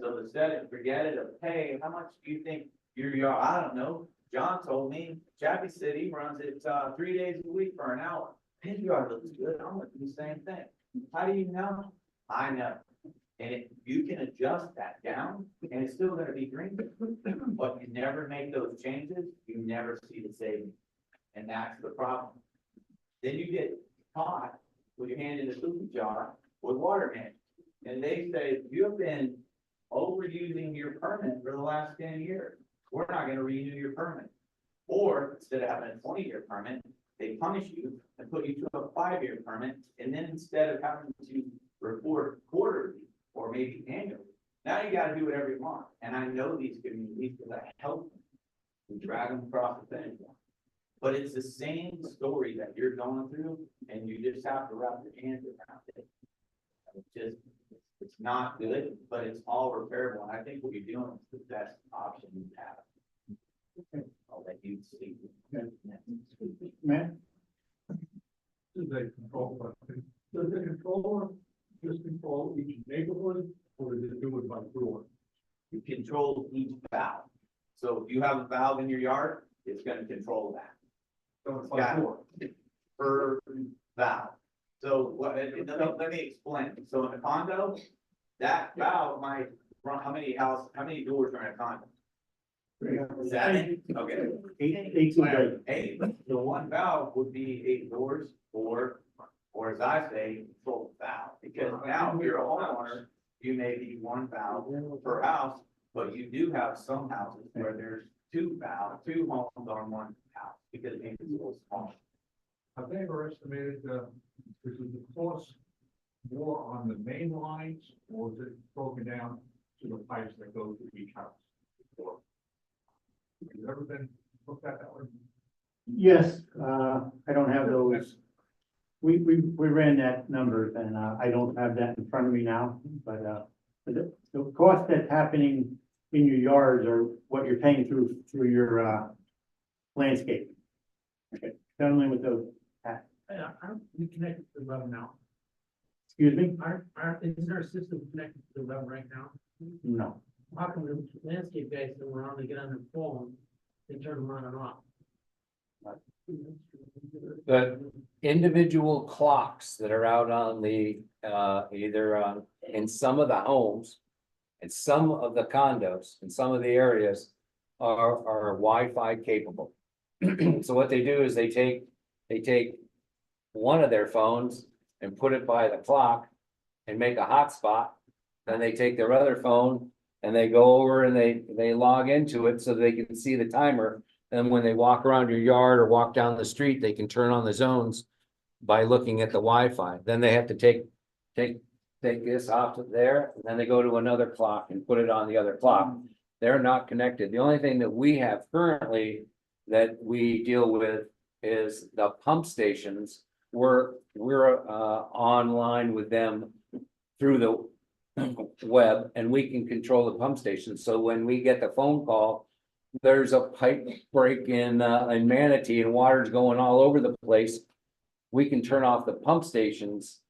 [SPEAKER 8] So the set it, forget it of, hey, how much do you think your yard, I don't know. John told me, Chappie City runs it 3 days a week for an hour. His yard looks good. I'm gonna do the same thing. How do you know? I know. And if you can adjust that down, and it's still gonna be green, but you never make those changes, you never see the savings. And that's the problem. Then you get caught with your hand in the cookie jar with water management. And they say, you've been overusing your permit for the last 10 years. We're not gonna renew your permit. Or instead of having a 20-year permit, they punish you and put you to a 5-year permit. And then instead of having to report quarterly or maybe annually, now you gotta do it every month. And I know these communities because I help them. We drag them across the finish line. But it's the same story that you're going through, and you just have to wrap your hands around it. It's not good, but it's all repairable. And I think what you're doing is the best option you have. I'll let you speak.
[SPEAKER 4] Matt?
[SPEAKER 5] This is a control question. Does the controller just control each neighborhood, or does it do it by door?
[SPEAKER 8] You control each valve. So if you have a valve in your yard, it's gonna control that.
[SPEAKER 5] So it's
[SPEAKER 8] Got
[SPEAKER 5] by
[SPEAKER 8] it.
[SPEAKER 5] door.
[SPEAKER 8] Per valve. So let me explain. So in a condo, that valve might run, how many doors are in a condo? 7? Okay.
[SPEAKER 4] Eight to eight.
[SPEAKER 8] 8. So one valve would be 8 doors, or as I say, control valve. Because now if you're a homeowner, you may be 1 valve per house, but you do have some houses where there's 2 homes on 1 house, because maybe it's a little small.
[SPEAKER 5] Have they ever estimated, is the cost more on the main lines, or is it broken down to the pipes that go to each house? Or has it ever been looked at that way?
[SPEAKER 4] Yes, I don't have those. We ran that numbers and, I don't have that in front of me now, but, the cost that's happening in your yards are what you're paying through your, landscape. Okay, definitely with those,
[SPEAKER 6] Aren't we connected to the web now?
[SPEAKER 4] excuse me?
[SPEAKER 6] Isn't our system connected to the web right now?
[SPEAKER 4] No.
[SPEAKER 6] How come the landscape guys don't want to get on their phone and turn them on and off?
[SPEAKER 7] The individual clocks that are out on the, either in some of the homes. And some of the condos in some of the areas are Wi-Fi capable. So what they do is they take one of their phones and put it by the clock and make a hotspot. Then they take their other phone and they go over and they log into it so they can see the timer. And when they walk around your yard or walk down the street, they can turn on the zones by looking at the Wi-Fi. Then they have to take this off of there, and then they go to another clock and put it on the other clock. They're not connected. The only thing that we have currently that we deal with is the pump stations. We're online with them through the web, and we can control the pump stations. So when we get the phone call, there's a pipe break in Manatee and water's going all over the place, we can turn off the pump stations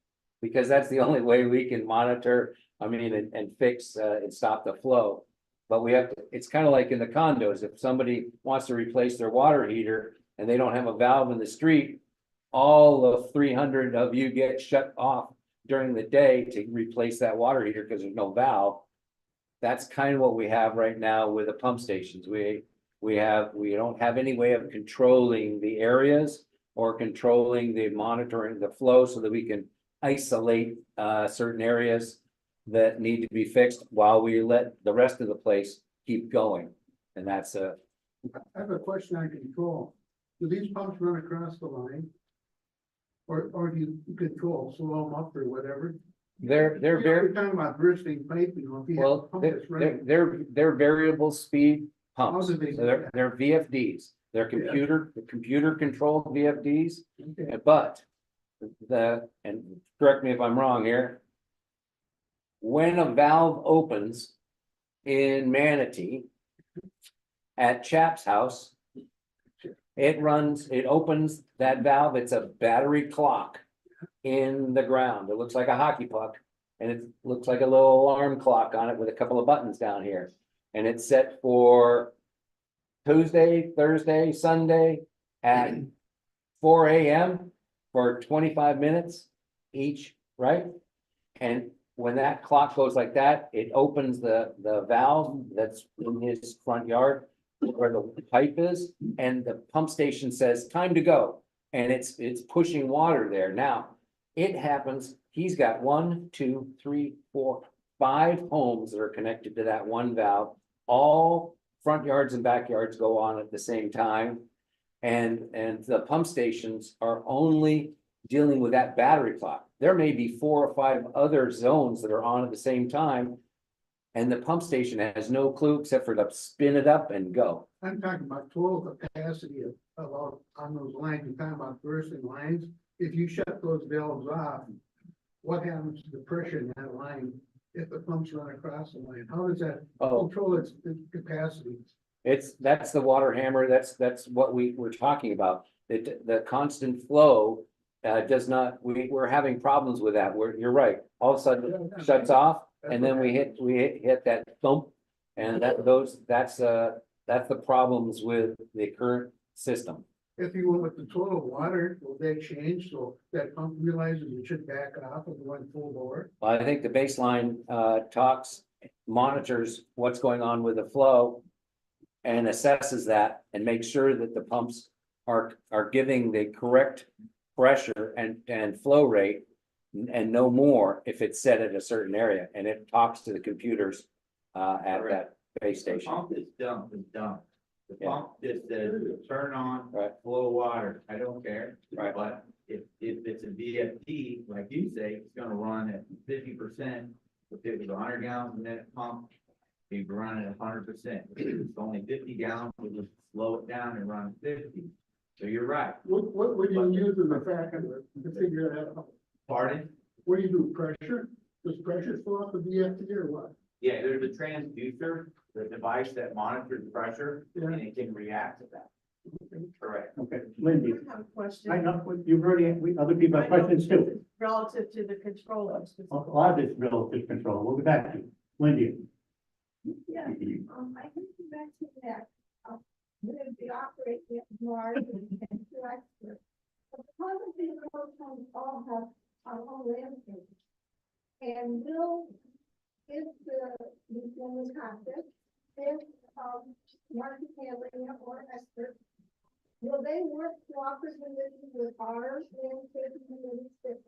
[SPEAKER 7] because that's the only way we can monitor, and fix and stop the flow. But we have to, it's kind of like in the condos, if somebody wants to replace their water heater and they don't have a valve in the street, all of 300 of you get shut off during the day to replace that water heater because there's no valve. That's kind of what we have right now with the pump stations. We don't have any way of controlling the areas or controlling the monitoring the flow so that we can isolate certain areas that need to be fixed while we let the rest of the place keep going. And that's
[SPEAKER 9] I have a question on control. Do these pumps run across the line? Or do you control, slow them up or whatever?
[SPEAKER 7] they're very
[SPEAKER 9] You're talking about bursting pipe, you know, if you have a
[SPEAKER 7] well,
[SPEAKER 9] pump that's running.
[SPEAKER 7] they're variable speed pumps.
[SPEAKER 9] How do they
[SPEAKER 7] So
[SPEAKER 9] do
[SPEAKER 7] they're VFDs. They're computer controlled VFDs,
[SPEAKER 9] Okay.
[SPEAKER 7] but and correct me if I'm wrong here. When a valve opens in Manatee at Chap's house, it opens that valve. It's a battery clock in the ground. It looks like a hockey puck. And it looks like a little alarm clock on it with a couple of buttons down here. And it's set for Tuesday, Thursday, Sunday at 4 a.m. for 25 minutes each, right? And when that clock goes like that, it opens the valve that's in his front yard where the pipe is, and the pump station says, time to go. And it's pushing water there. Now, it happens, he's got 1, 2, 3, 4, 5 homes that are connected to that one valve. All front yards and backyards go on at the same time. And the pump stations are only dealing with that battery clock. There may be 4 or 5 other zones that are on at the same time. And the pump station has no clue except for to spin it up and go.
[SPEAKER 9] I'm talking about total capacity of on those lines. You're talking about bursting lines. If you shut those valves off, what happens to the pressure in that line if the pumps run across the line? How does that control its capacity?
[SPEAKER 7] That's the water hammer. That's what we're talking about. The constant flow does not, we're having problems with that. You're right. All of a sudden it shuts off and then we hit that thump. And that's the problems with the current system.
[SPEAKER 9] If you went with the total water, will that change? So that pump realizes it should back off and go full bore?
[SPEAKER 7] I think the baseline monitors what's going on with the flow and assesses that and makes sure that the pumps are giving the correct pressure and flow rate and no more if it's set at a certain area, and it talks to the computers at that base
[SPEAKER 8] The
[SPEAKER 7] station.
[SPEAKER 8] pump is dumb. The
[SPEAKER 7] Yeah.
[SPEAKER 8] pump just says, turn on,
[SPEAKER 7] Right.
[SPEAKER 8] flow water, I don't care.
[SPEAKER 7] Right.
[SPEAKER 8] But if it's a VFD, like you say, it's gonna run at 50%. If it was 100 gallons a minute pump, it'd be running at 100%. If it's only 50 gallons, we'll just slow it down and run 50. So you're right.
[SPEAKER 9] What would you use as a factor to figure that out?
[SPEAKER 8] Pardon?
[SPEAKER 9] What do you do, pressure? Does pressure flow off the VFD or what?
[SPEAKER 8] Yeah, there's a transducer, the device that monitors pressure, and it can react to that. Correct.
[SPEAKER 4] Okay, Lindy,
[SPEAKER 2] I have a question.
[SPEAKER 4] I know, you've already, other people have questions too.
[SPEAKER 2] Relative to the controllers.
[SPEAKER 4] A lot of this relative control, we'll be back to you. Lindy.
[SPEAKER 11] Yeah, I think you mentioned that, with the operation yard and director. But the problem is the hotels all have our own landscape. And if in Wisconsin, if, market handling or expert, they work cooperatively with our landscaping committees that,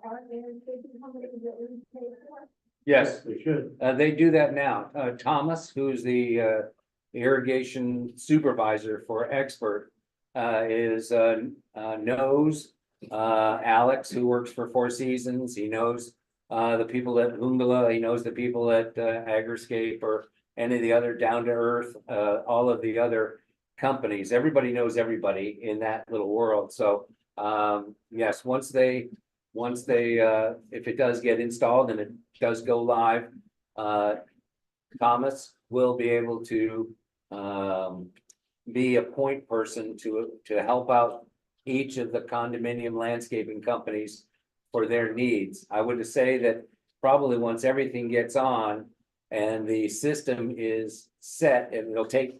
[SPEAKER 11] our landscaping companies that we pay for?
[SPEAKER 7] Yes,
[SPEAKER 4] They should.
[SPEAKER 7] they do that now. Thomas, who's the irrigation supervisor for Expert, is knows Alex, who works for Four Seasons. He knows the people at Hungala. He knows the people at Agriscape or any of the other Down to Earth, all of the other companies. Everybody knows everybody in that little world. So yes, once they if it does get installed and it does go live, Thomas will be able to be a point person to help out each of the condominium landscaping companies for their needs. I would say that probably once everything gets on and the system is set, and it'll take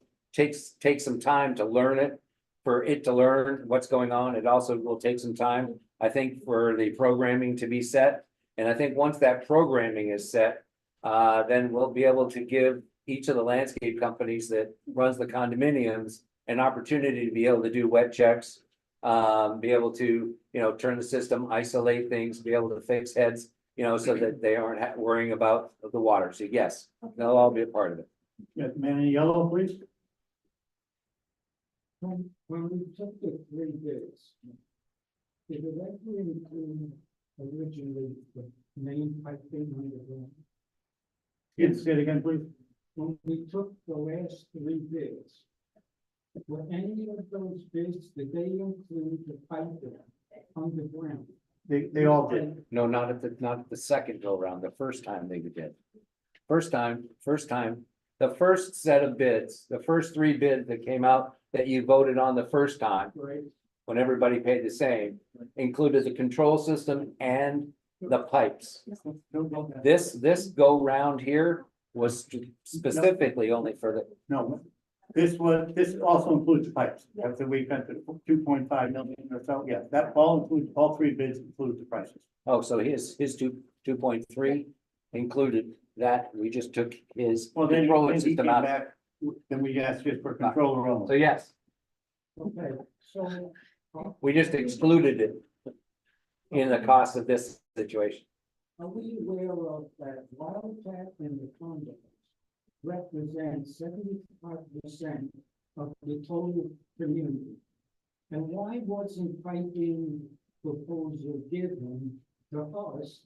[SPEAKER 7] some time to learn it, for it to learn what's going on. It also will take some time, I think, for the programming to be set. And I think once that programming is set, then we'll be able to give each of the landscape companies that runs the condominiums an opportunity to be able to do wet checks, be able to, turn the system, isolate things, be able to fix heads, so that they aren't worrying about the water. So yes, they'll all be a part of it.
[SPEAKER 4] Yes, man in yellow, please.
[SPEAKER 6] When we took the 3 bids, did it actually include originally the main piping underground?
[SPEAKER 4] Yes, say it again, please.
[SPEAKER 6] When we took the last 3 bids, were any of those bids, did they include the piping underground?
[SPEAKER 4] They all did.
[SPEAKER 7] No, not at the second go round, the first time they did. First time, the first set of bids, the first 3 bids that came out that you voted on the first time,
[SPEAKER 6] Right.
[SPEAKER 7] when everybody paid the same, included the control system and the pipes. This go round here was specifically only for the,
[SPEAKER 4] No, this also includes pipes. That's the we spent the 2.5 million or so. Yeah, that all includes, all 3 bids include the prices.
[SPEAKER 7] oh, so his 2.3 included that. We just took his
[SPEAKER 4] Well, then
[SPEAKER 7] control
[SPEAKER 4] he came
[SPEAKER 7] system out.
[SPEAKER 4] back, then we asked just for controller
[SPEAKER 7] So
[SPEAKER 4] only.
[SPEAKER 7] yes,
[SPEAKER 6] Okay, so
[SPEAKER 7] we just excluded it in the cost of this situation.
[SPEAKER 6] are we aware of that Wildcat and the condos represent 75% of the total community? And why wasn't piping proposal given to us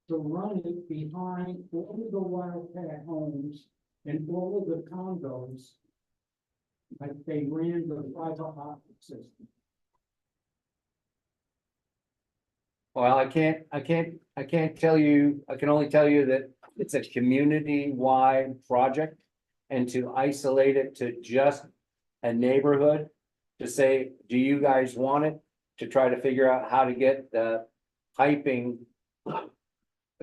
[SPEAKER 6] to run it behind all of the Wildcat homes and all of the condos like they ran the fiber optic system?
[SPEAKER 7] Well, I can't tell you, I can only tell you that it's a community-wide project. And to isolate it to just a neighborhood, to say, do you guys want it? To try to figure out how to get the piping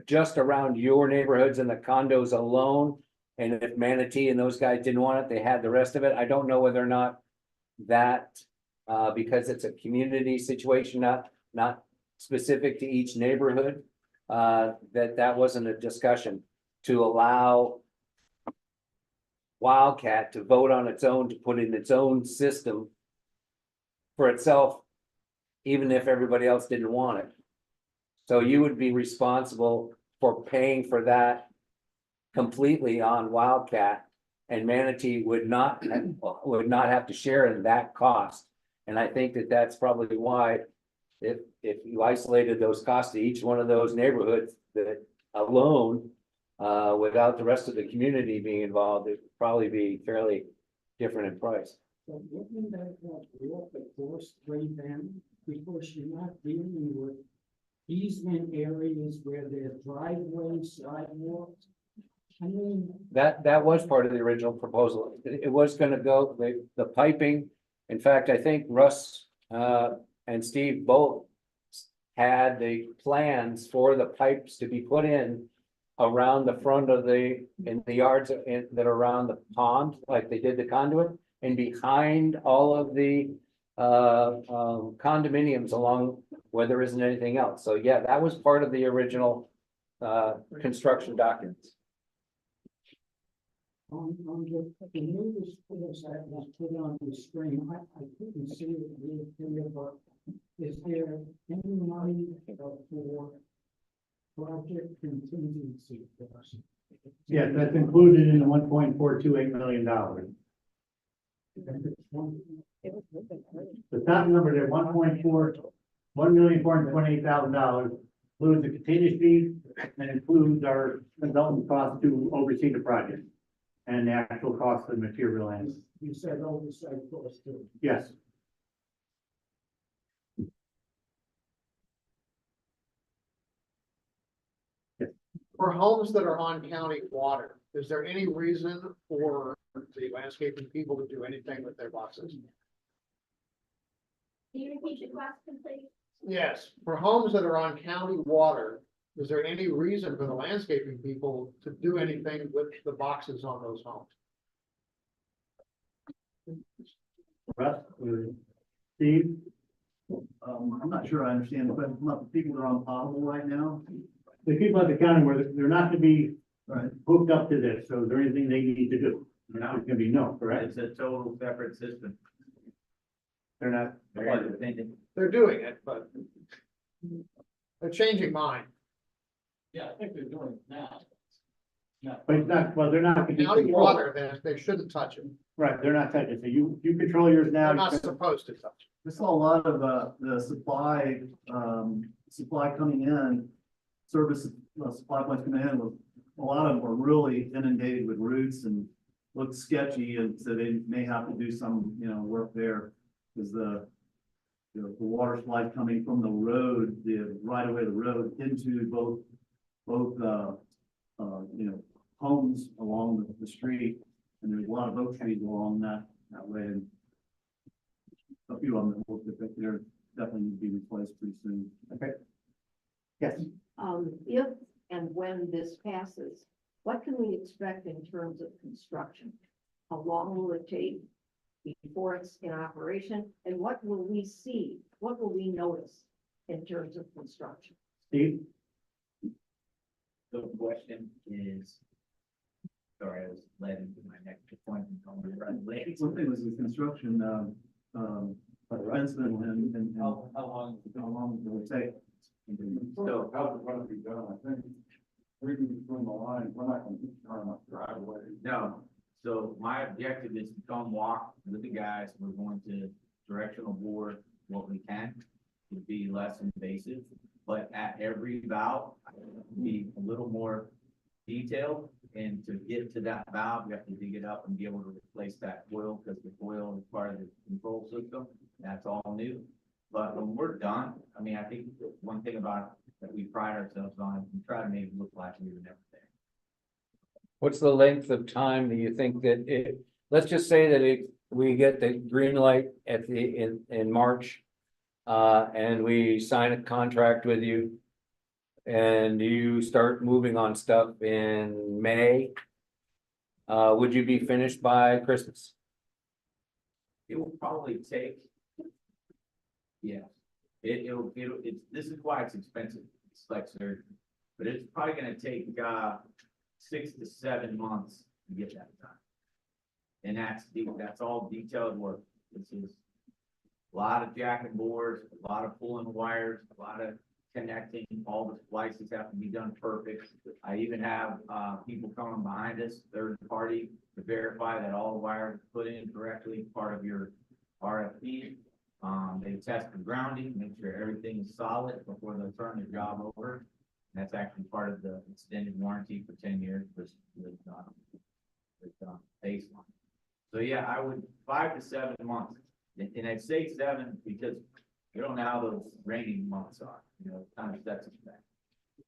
[SPEAKER 7] just around your neighborhoods and the condos alone. And if Manatee and those guys didn't want it, they had the rest of it. I don't know whether or not that, because it's a community situation, not specific to each neighborhood, that wasn't a discussion to allow Wildcat to vote on its own, to put in its own system for itself, even if everybody else didn't want it. So you would be responsible for paying for that completely on Wildcat, and Manatee would not have to share in that cost. And I think that that's probably why, if you isolated those costs to each one of those neighborhoods that alone, without the rest of the community being involved, it'd probably be fairly different in price.
[SPEAKER 6] So wouldn't that brought the cost way down, because you're not dealing with easement areas where there's driveways, sidewalks? I mean,
[SPEAKER 7] That was part of the original proposal. It was gonna go, the piping. In fact, I think Russ and Steve both had the plans for the pipes to be put in around the front of in the yards that are around the pond, like they did the conduit, and behind all of the condominiums along where there isn't anything else. So yeah, that was part of the original construction documents.
[SPEAKER 6] The newest course that was put on the screen, I couldn't see it really clear, but is there any money for project contingency for us?
[SPEAKER 4] Yes, that's included in the $1.428 million. The top number there, $1,428,000, includes the contingency and includes our consultant cost to oversee the project and the actual cost of the material and,
[SPEAKER 6] You said oversight cost too.
[SPEAKER 4] yes.
[SPEAKER 9] For homes that are on county water, is there any reason for the landscaping people to do anything with their boxes?
[SPEAKER 11] Can you repeat the question, please?
[SPEAKER 9] Yes, for homes that are on county water, is there any reason for the landscaping people to do anything with the boxes on those homes?
[SPEAKER 4] Russ, Steve?
[SPEAKER 12] I'm not sure I understand, but the people that are on potable right now,
[SPEAKER 4] The people at the county where they're not to be
[SPEAKER 12] right?
[SPEAKER 4] hooked up to this, so is there anything they need to do?
[SPEAKER 8] No.
[SPEAKER 4] It's gonna be no, correct?
[SPEAKER 8] It's a total separate system.
[SPEAKER 4] They're not,
[SPEAKER 9] They're doing it, but they're changing mind.
[SPEAKER 6] Yeah, I think they're doing it now.
[SPEAKER 4] but it's not, well, they're not. gonna be
[SPEAKER 9] County
[SPEAKER 4] controlled.
[SPEAKER 9] water, they shouldn't touch it.
[SPEAKER 4] Right, they're not touching, so you control yours now.
[SPEAKER 9] They're not supposed to touch it.
[SPEAKER 12] I saw a lot of, the supply coming in, service, supply points coming in, a lot of them were really inundated with roots and looked sketchy, and so they may have to do some, work there. Because the water supply coming from the road, the right away the road into both, homes along the street. And there's a lot of oak trees along that way. And a few of them that look like they're definitely need to be replaced pretty soon.
[SPEAKER 4] Okay. Yes,
[SPEAKER 13] If and when this passes, what can we expect in terms of construction? How long will it take before it's in operation? And what will we see? What will we notice in terms of construction?
[SPEAKER 4] Steve?
[SPEAKER 8] The question is, sorry, I was led into my next appointment on the right late.
[SPEAKER 12] One thing was the construction, fencing and
[SPEAKER 8] How long?
[SPEAKER 12] how long will it take?
[SPEAKER 3] So how's it gonna be done? I think reading between the lines, we're not gonna keep turning up driveway.
[SPEAKER 8] No, so my objective is to come walk with the guys, we're going to directional bore what we can to be less invasive, but at every valve, be a little more detailed, and to get to that valve, you have to dig it up and be able to replace that coil, because the coil is part of the control system, that's all new. But when we're done, I mean, I think one thing about that we pride ourselves on, is we try to make it look like we were never there.
[SPEAKER 1] What's the length of time do you think that let's just say that we get the green light at in March. And we sign a contract with you. And you start moving on stuff in May. Would you be finished by Christmas?
[SPEAKER 8] It will probably take. Yeah, this is why it's expensive, it's like surgery, but it's probably gonna take, 6 to 7 months to get that done. And that's all detailed work, this is a lot of jacking boards, a lot of pulling wires, a lot of connecting, all the splices have to be done perfect. I even have, people coming behind us, third party, to verify that all the wires are put in correctly, part of your RFP. They test the grounding, make sure everything is solid before they turn the job over. And that's actually part of the extended warranty for 10 years with baseline. So yeah, I would 5 to 7 months, and I'd say 7 because you don't know how those raining months are, kind of sets us back.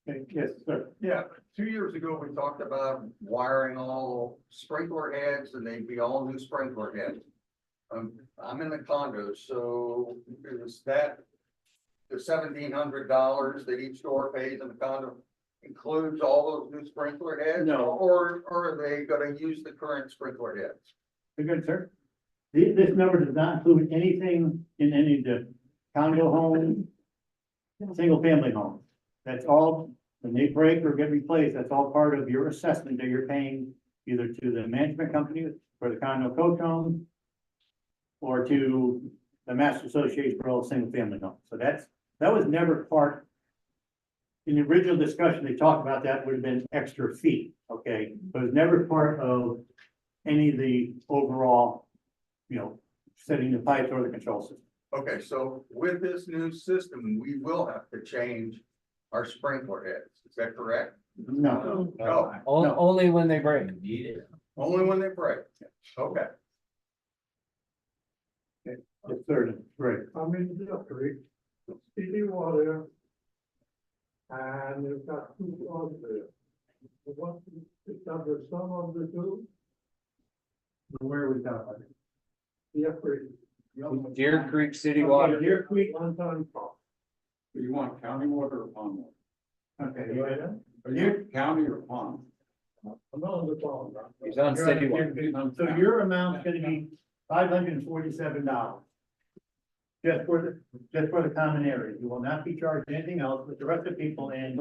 [SPEAKER 4] Okay, yes, sir.
[SPEAKER 14] Yeah, 2 years ago, we talked about wiring all sprinkler heads and they'd be all new sprinkler heads. I'm in the condo, so is that the $1,700 that each door pays in the condo includes all those new sprinkler heads?
[SPEAKER 4] No.
[SPEAKER 14] Or are they gonna use the current sprinkler heads?
[SPEAKER 4] Very good, sir. This number does not include anything in any of the condo homes, single family homes. That's all, when they break or get replaced, that's all part of your assessment that you're paying either to the management company for the condo coach home or to the Master Association for all single family homes. So that was never part. In the original discussion, they talked about that would have been extra fee, okay, but it was never part of any of the overall, setting the pipes or the control system.
[SPEAKER 14] Okay, so with this new system, we will have to change our sprinkler heads, is that correct?
[SPEAKER 4] No,
[SPEAKER 14] No,
[SPEAKER 7] Only when they break.
[SPEAKER 14] only when they break. Okay.
[SPEAKER 4] the third, right.
[SPEAKER 5] I'm in the creek, city water. And you've got two floods there. What, is that the sum of the two?
[SPEAKER 4] Where was that?
[SPEAKER 5] Yeah, creek.
[SPEAKER 7] Deer Creek City
[SPEAKER 4] Okay,
[SPEAKER 7] Water.
[SPEAKER 4] Deer Creek,
[SPEAKER 5] One time cost.
[SPEAKER 3] Do you want county water or pond water?
[SPEAKER 4] okay.
[SPEAKER 3] Are you county or pond?
[SPEAKER 5] I'm on the phone.
[SPEAKER 7] He's on
[SPEAKER 4] You're
[SPEAKER 7] city
[SPEAKER 4] on
[SPEAKER 7] water.
[SPEAKER 4] Deer Creek. So your amount's gonna be $547. Just for the common area. You will not be charged anything else, but the rest of the people in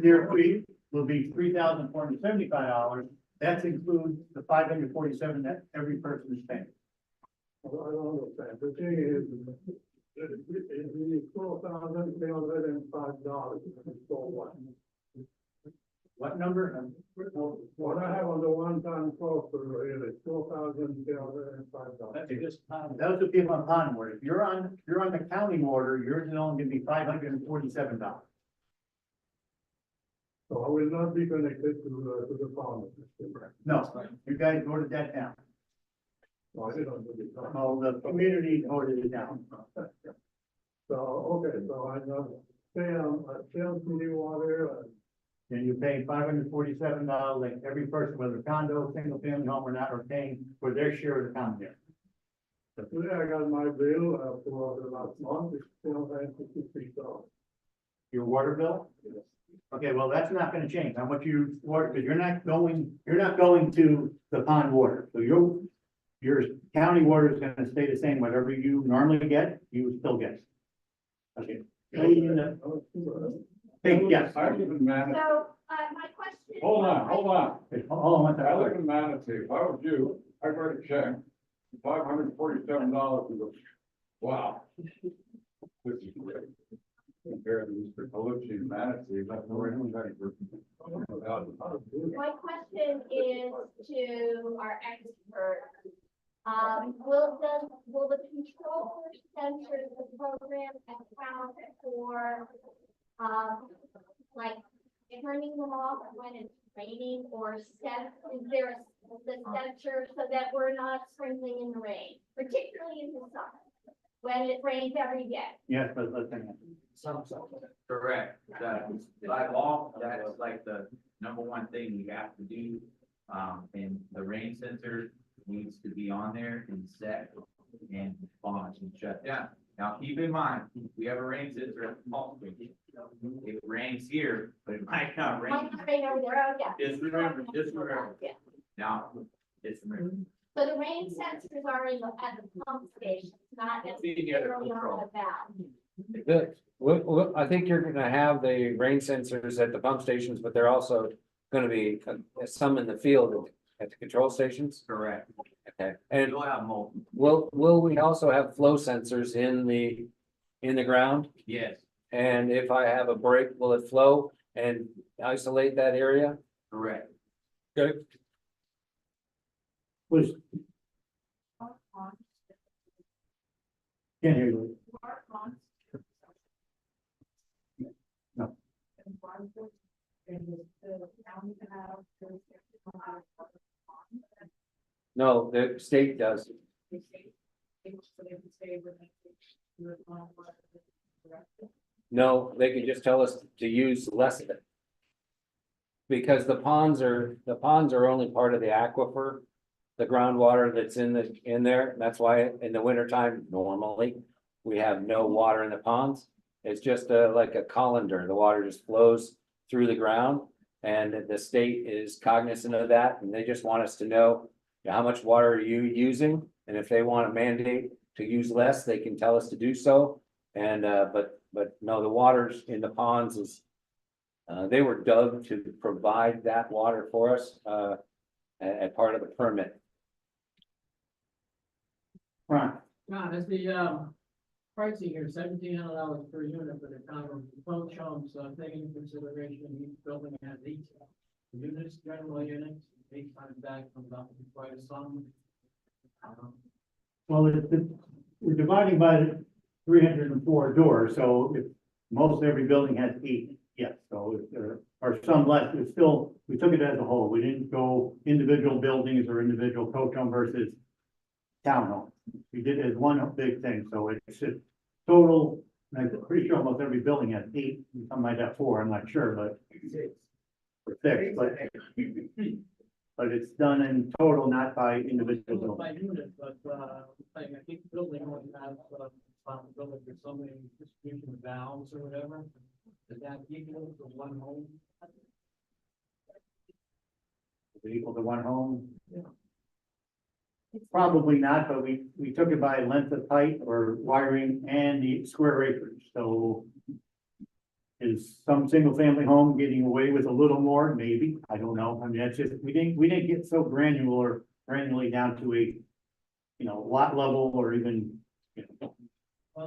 [SPEAKER 4] Deer Creek will be $3,475. That includes the $547 that every person is paying.
[SPEAKER 5] I don't understand. The thing is, it's $4,305. For what?
[SPEAKER 4] What number?
[SPEAKER 5] What I have on the one-time cost for it is $4,305.
[SPEAKER 4] Those are people on pond water. If you're on the county water, yours is only gonna be $547.
[SPEAKER 5] So I will not be connected to the farm.
[SPEAKER 4] No, you guys voted that down.
[SPEAKER 5] No, I didn't do it.
[SPEAKER 4] Oh, the community voted it down.
[SPEAKER 5] So, okay, so I know, stay on city water,
[SPEAKER 4] And you pay $547, like every person, whether condo, single family home or not, are paying for their share of the common area.
[SPEAKER 5] today I got my bill, for the last month, it's $453.
[SPEAKER 4] Your water bill? Okay, well, that's not gonna change. How much you water, because you're not going to the pond water. So your county water is gonna stay the same. Whatever you normally get, you still get. Okay. Hey, yes.
[SPEAKER 3] I live in Manatee.
[SPEAKER 11] So, my question.
[SPEAKER 3] Hold on.
[SPEAKER 4] Hold on one
[SPEAKER 3] I live
[SPEAKER 4] second.
[SPEAKER 3] in Manatee. If I was you, I'd write a check, $547 and go, wow. This is great. Compared to Mr. Calucci in Manatee, that's the right
[SPEAKER 11] My question is to our expert. Will the control center, the program account for, like turning them off when it's raining or is there the sensor so that we're not sprinkling in the rain, particularly in the summer, when it rains every day?
[SPEAKER 4] Yes, but let's hang on.
[SPEAKER 8] Correct. By law, that's like the number one thing you have to do. And the rain sensor needs to be on there and set and on and shut down. Now, keep in mind, we have a rain sensor at the pump station. It rains here, but it might not rain.
[SPEAKER 11] Might not rain over there, oh, yeah.
[SPEAKER 8] Just remember.
[SPEAKER 11] Yeah.
[SPEAKER 8] Now, just remember.
[SPEAKER 11] So the rain sensors are at the pump stations, not necessarily on the valve.
[SPEAKER 7] I think you're gonna have the rain sensors at the pump stations, but they're also gonna be some in the field at the control stations.
[SPEAKER 8] Correct.
[SPEAKER 7] Okay, and
[SPEAKER 8] You'll have multiple.
[SPEAKER 7] will we also have flow sensors in the ground?
[SPEAKER 8] Yes,
[SPEAKER 7] And if I have a break, will it flow and isolate that area?
[SPEAKER 8] correct.
[SPEAKER 7] Okay.
[SPEAKER 4] Please. Can't hear you. No.
[SPEAKER 7] No, the state does. No, they can just tell us to use less of it. Because the ponds are only part of the aquifer, the groundwater that's in there. That's why in the wintertime, normally, we have no water in the ponds. It's just like a colander. The water just flows through the ground. And the state is cognizant of that, and they just want us to know how much water are you using, and if they want to mandate to use less, they can tell us to do so. And but no, the waters in the ponds is they were dug to provide that water for us.
[SPEAKER 1] as part of the permit.
[SPEAKER 4] Ron,
[SPEAKER 6] John, is the, pricing here, $1,700 per unit for the condo, both homes, taking into consideration each building has 8 units, general units, 8 times that comes up to quite a sum.
[SPEAKER 4] well, we're dividing by 304 doors, so if most every building has 8, yes, so if there are some less, it's still, we took it as a whole. We didn't go individual buildings or individual coach home versus townhome. We did it as one big thing, so it's just total, and I'm pretty sure almost every building has 8, and some might have 4, I'm not sure, but 6, but it's done in total, not by individual buildings.
[SPEAKER 6] By unit, but, I think the building only has, responsibility for so many distribution valves or whatever. Is that equal to one home?
[SPEAKER 4] Is it equal to one home?
[SPEAKER 6] Yeah.
[SPEAKER 4] Probably not, but we took it by length of pipe or wiring and the square acreage, so. Is some single family home getting away with a little more? Maybe, I don't know, I mean, that's just, we didn't get so granularly down to a. Lot level or even,
[SPEAKER 6] Well,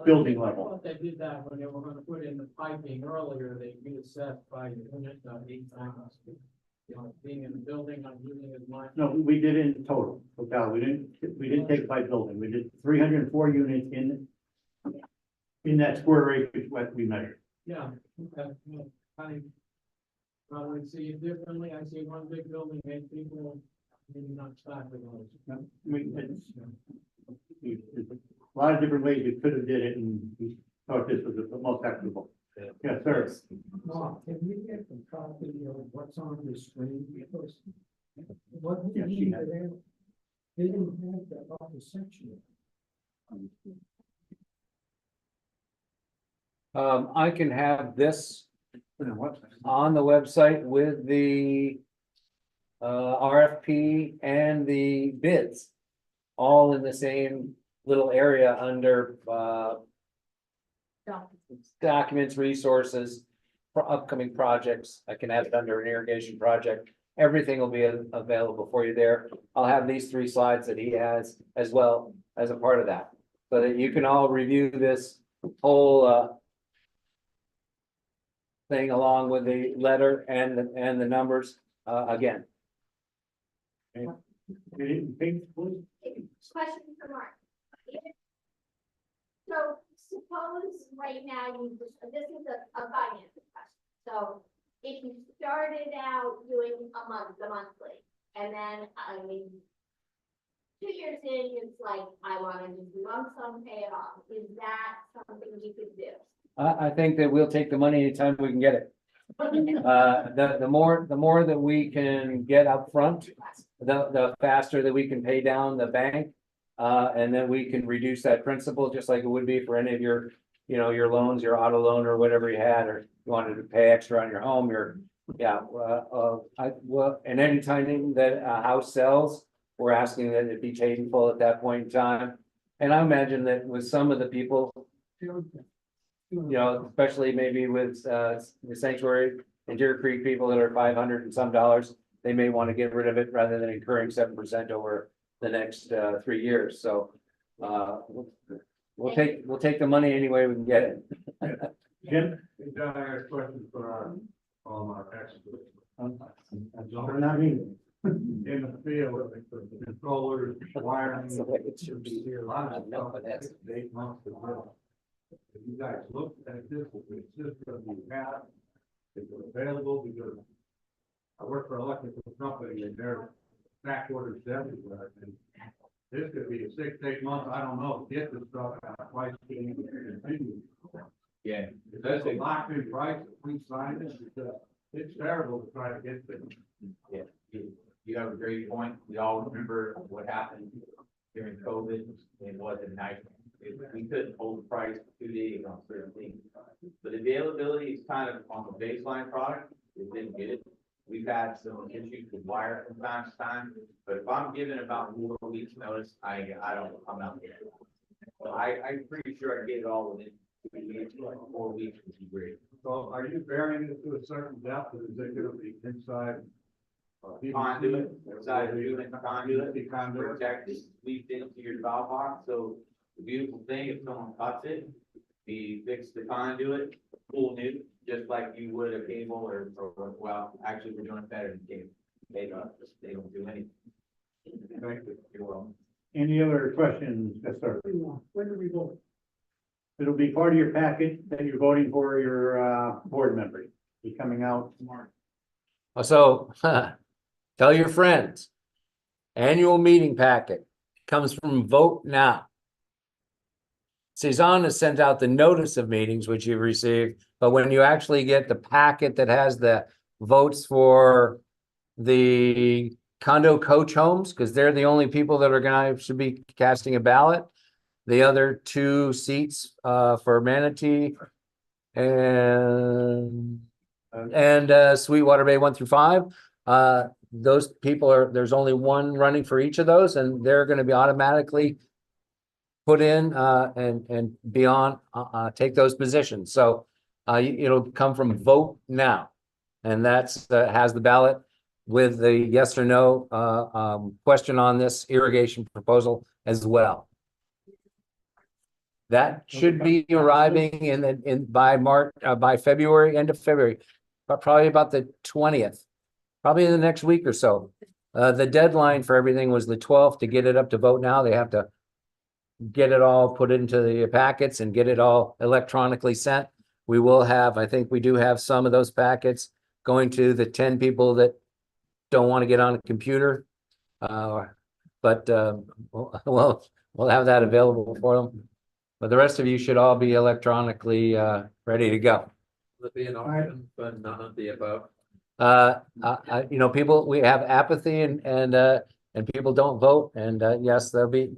[SPEAKER 4] building
[SPEAKER 6] I
[SPEAKER 4] level.
[SPEAKER 6] thought they did that when they were gonna put in the piping earlier, they reassessed by unit, 8 times. Being in the building, I'm using as much.
[SPEAKER 4] No, we did it in total, we didn't take it by building, we did 304 units in that square acreage what we measured.
[SPEAKER 6] Yeah, okay, yeah, I probably see it differently, I see one big building, 8 people, maybe not stacked with those.
[SPEAKER 4] I mean, there's a lot of different ways we could have did it, and we thought this was the most equitable. Yes, sir.
[SPEAKER 6] Mark, can we get the copy of what's on the screen, because what
[SPEAKER 4] Yeah, she had
[SPEAKER 6] they didn't have that other section.
[SPEAKER 1] I can have this on the website with the RFP and the bids, all in the same little area under documents, resources for upcoming projects. I can have it under an irrigation project. Everything will be available for you there. I'll have these 3 slides that he has as well as a part of that, so that you can all review this whole thing along with the letter and the numbers again.
[SPEAKER 11] Question for Mark. So suppose right now this is a finance question. So if you started out doing the monthly, and then, 2 years in, it's like, I want to just lump sum pay it off. Is that something you could do?
[SPEAKER 1] I think that we'll take the money anytime we can get it. The more that we can get up front, the faster that we can pay down the bank. And then we can reduce that principal, just like it would be for any of your, your loans, your auto loan or whatever you had, or you wanted to pay extra on your home, and any time that a house sells, we're asking that it be paid in full at that point in time. And I imagine that with some of the people, especially maybe with the Sanctuary and Deer Creek people that are $500 and some dollars, they may want to get rid of it rather than incurring 7% over the next 3 years. So we'll take the money any way we can get it.
[SPEAKER 4] Jim?
[SPEAKER 5] Hey, John, I got a question for all our experts.
[SPEAKER 4] Not me.
[SPEAKER 5] In the field, the controllers, wiring.
[SPEAKER 1] That's the way it should be.
[SPEAKER 5] A lot of
[SPEAKER 1] I know,
[SPEAKER 5] stuff
[SPEAKER 1] but that's-
[SPEAKER 5] takes 8 months to build. If you guys look at this, it's just gonna be bad, it's available, because I work for an electrical company and they're back orders everywhere, and this could be a 6 to 8 months, I don't know, to get this stuff out, twice.
[SPEAKER 8] Yeah,
[SPEAKER 5] That's a locked in price, if we sign this, because it's terrible to try to get this.
[SPEAKER 8] yeah, you have a great point. We all remember what happened during COVID. It wasn't nice. We couldn't hold the price for 2 days on certain things. But availability is kind of on the baseline product. We didn't get it. We've had some issues with wire from time to time, but if I'm given about 4 weeks notice, I'm not there. So I'm pretty sure I get it all within 2 weeks, 4 weeks would be great.
[SPEAKER 5] So are you burying it to a certain depth, or is it gonna be inside
[SPEAKER 8] conduit, side of doing conduit, protect it, leak into your valve box, so the beautiful thing, if someone cuts it, we fix the conduit, full new, just like you would a cable or, well, actually, we're doing it better than cable. They don't do anything. You're welcome.
[SPEAKER 4] Any other questions? Yes, sir.
[SPEAKER 9] When do we vote?
[SPEAKER 4] It'll be part of your packet that you're voting for your, board members. Be coming out tomorrow.
[SPEAKER 1] So, tell your friends. Annual meeting packet comes from Vote Now. Cezanne has sent out the notice of meetings, which you've received, but when you actually get the packet that has the votes for the condo coach homes, because they're the only people that are should be casting a ballot. The other two seats for Manatee and Sweetwater Bay 1 through 5. Those people there's only one running for each of those, and they're going to be automatically put in and be on take those positions. So it'll come from Vote Now, and that's has the ballot with the yes or no question on this irrigation proposal as well. That should be arriving by February, end of February, but probably about the 20th, probably in the next week or so. The deadline for everything was the 12th to get it up to Vote Now. They have to get it all put into the packets and get it all electronically sent. We will have, I think we do have some of those packets going to the 10 people that don't want to get on a computer. But we'll have that available for them. But the rest of you should all be electronically ready to go.
[SPEAKER 7] Will it be an option, but none of the above?
[SPEAKER 1] People, we have apathy and people don't vote, and yes, there'll be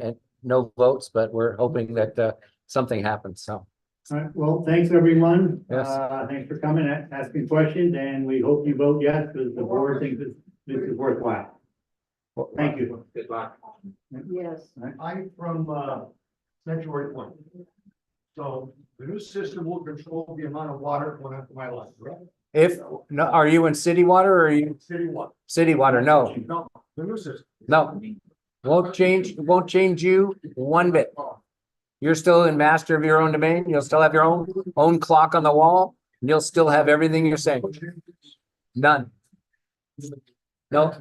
[SPEAKER 1] no votes, but we're hoping that something happens. So,
[SPEAKER 4] All right, well, thanks, everyone.
[SPEAKER 1] Yes.
[SPEAKER 4] Thanks for coming, asking questions, and we hope you vote yes, because the board thinks this is worthwhile. Thank you.
[SPEAKER 7] Good luck.
[SPEAKER 13] Yes.
[SPEAKER 6] I'm from, Sanctuary Point. So the new system will control the amount of water going into my line, correct?
[SPEAKER 1] are you in city water or are you
[SPEAKER 6] City water.
[SPEAKER 1] city water? No,
[SPEAKER 6] No, the new system.
[SPEAKER 1] no, won't change you one bit. You're still in master of your own domain. You'll still have your own clock on the wall, and you'll still have everything you're saying. None. No.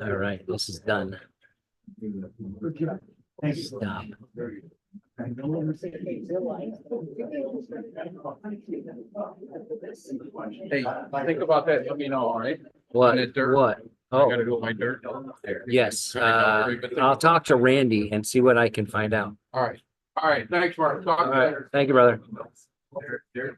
[SPEAKER 1] All right, this is done.
[SPEAKER 4] Thank you.
[SPEAKER 1] Stop.
[SPEAKER 5] Hey, think about that, let me know, all right?
[SPEAKER 1] What?
[SPEAKER 5] Minute dirt.
[SPEAKER 1] What?
[SPEAKER 5] I
[SPEAKER 1] Oh,
[SPEAKER 5] gotta do my dirt. There.
[SPEAKER 1] yes.
[SPEAKER 5] I know, everybody-
[SPEAKER 1] I'll talk to Randy and see what I can find out.
[SPEAKER 5] All right, thanks, Mark. Talk
[SPEAKER 1] All right,
[SPEAKER 5] later.
[SPEAKER 1] thank you, brother.
[SPEAKER 5] There.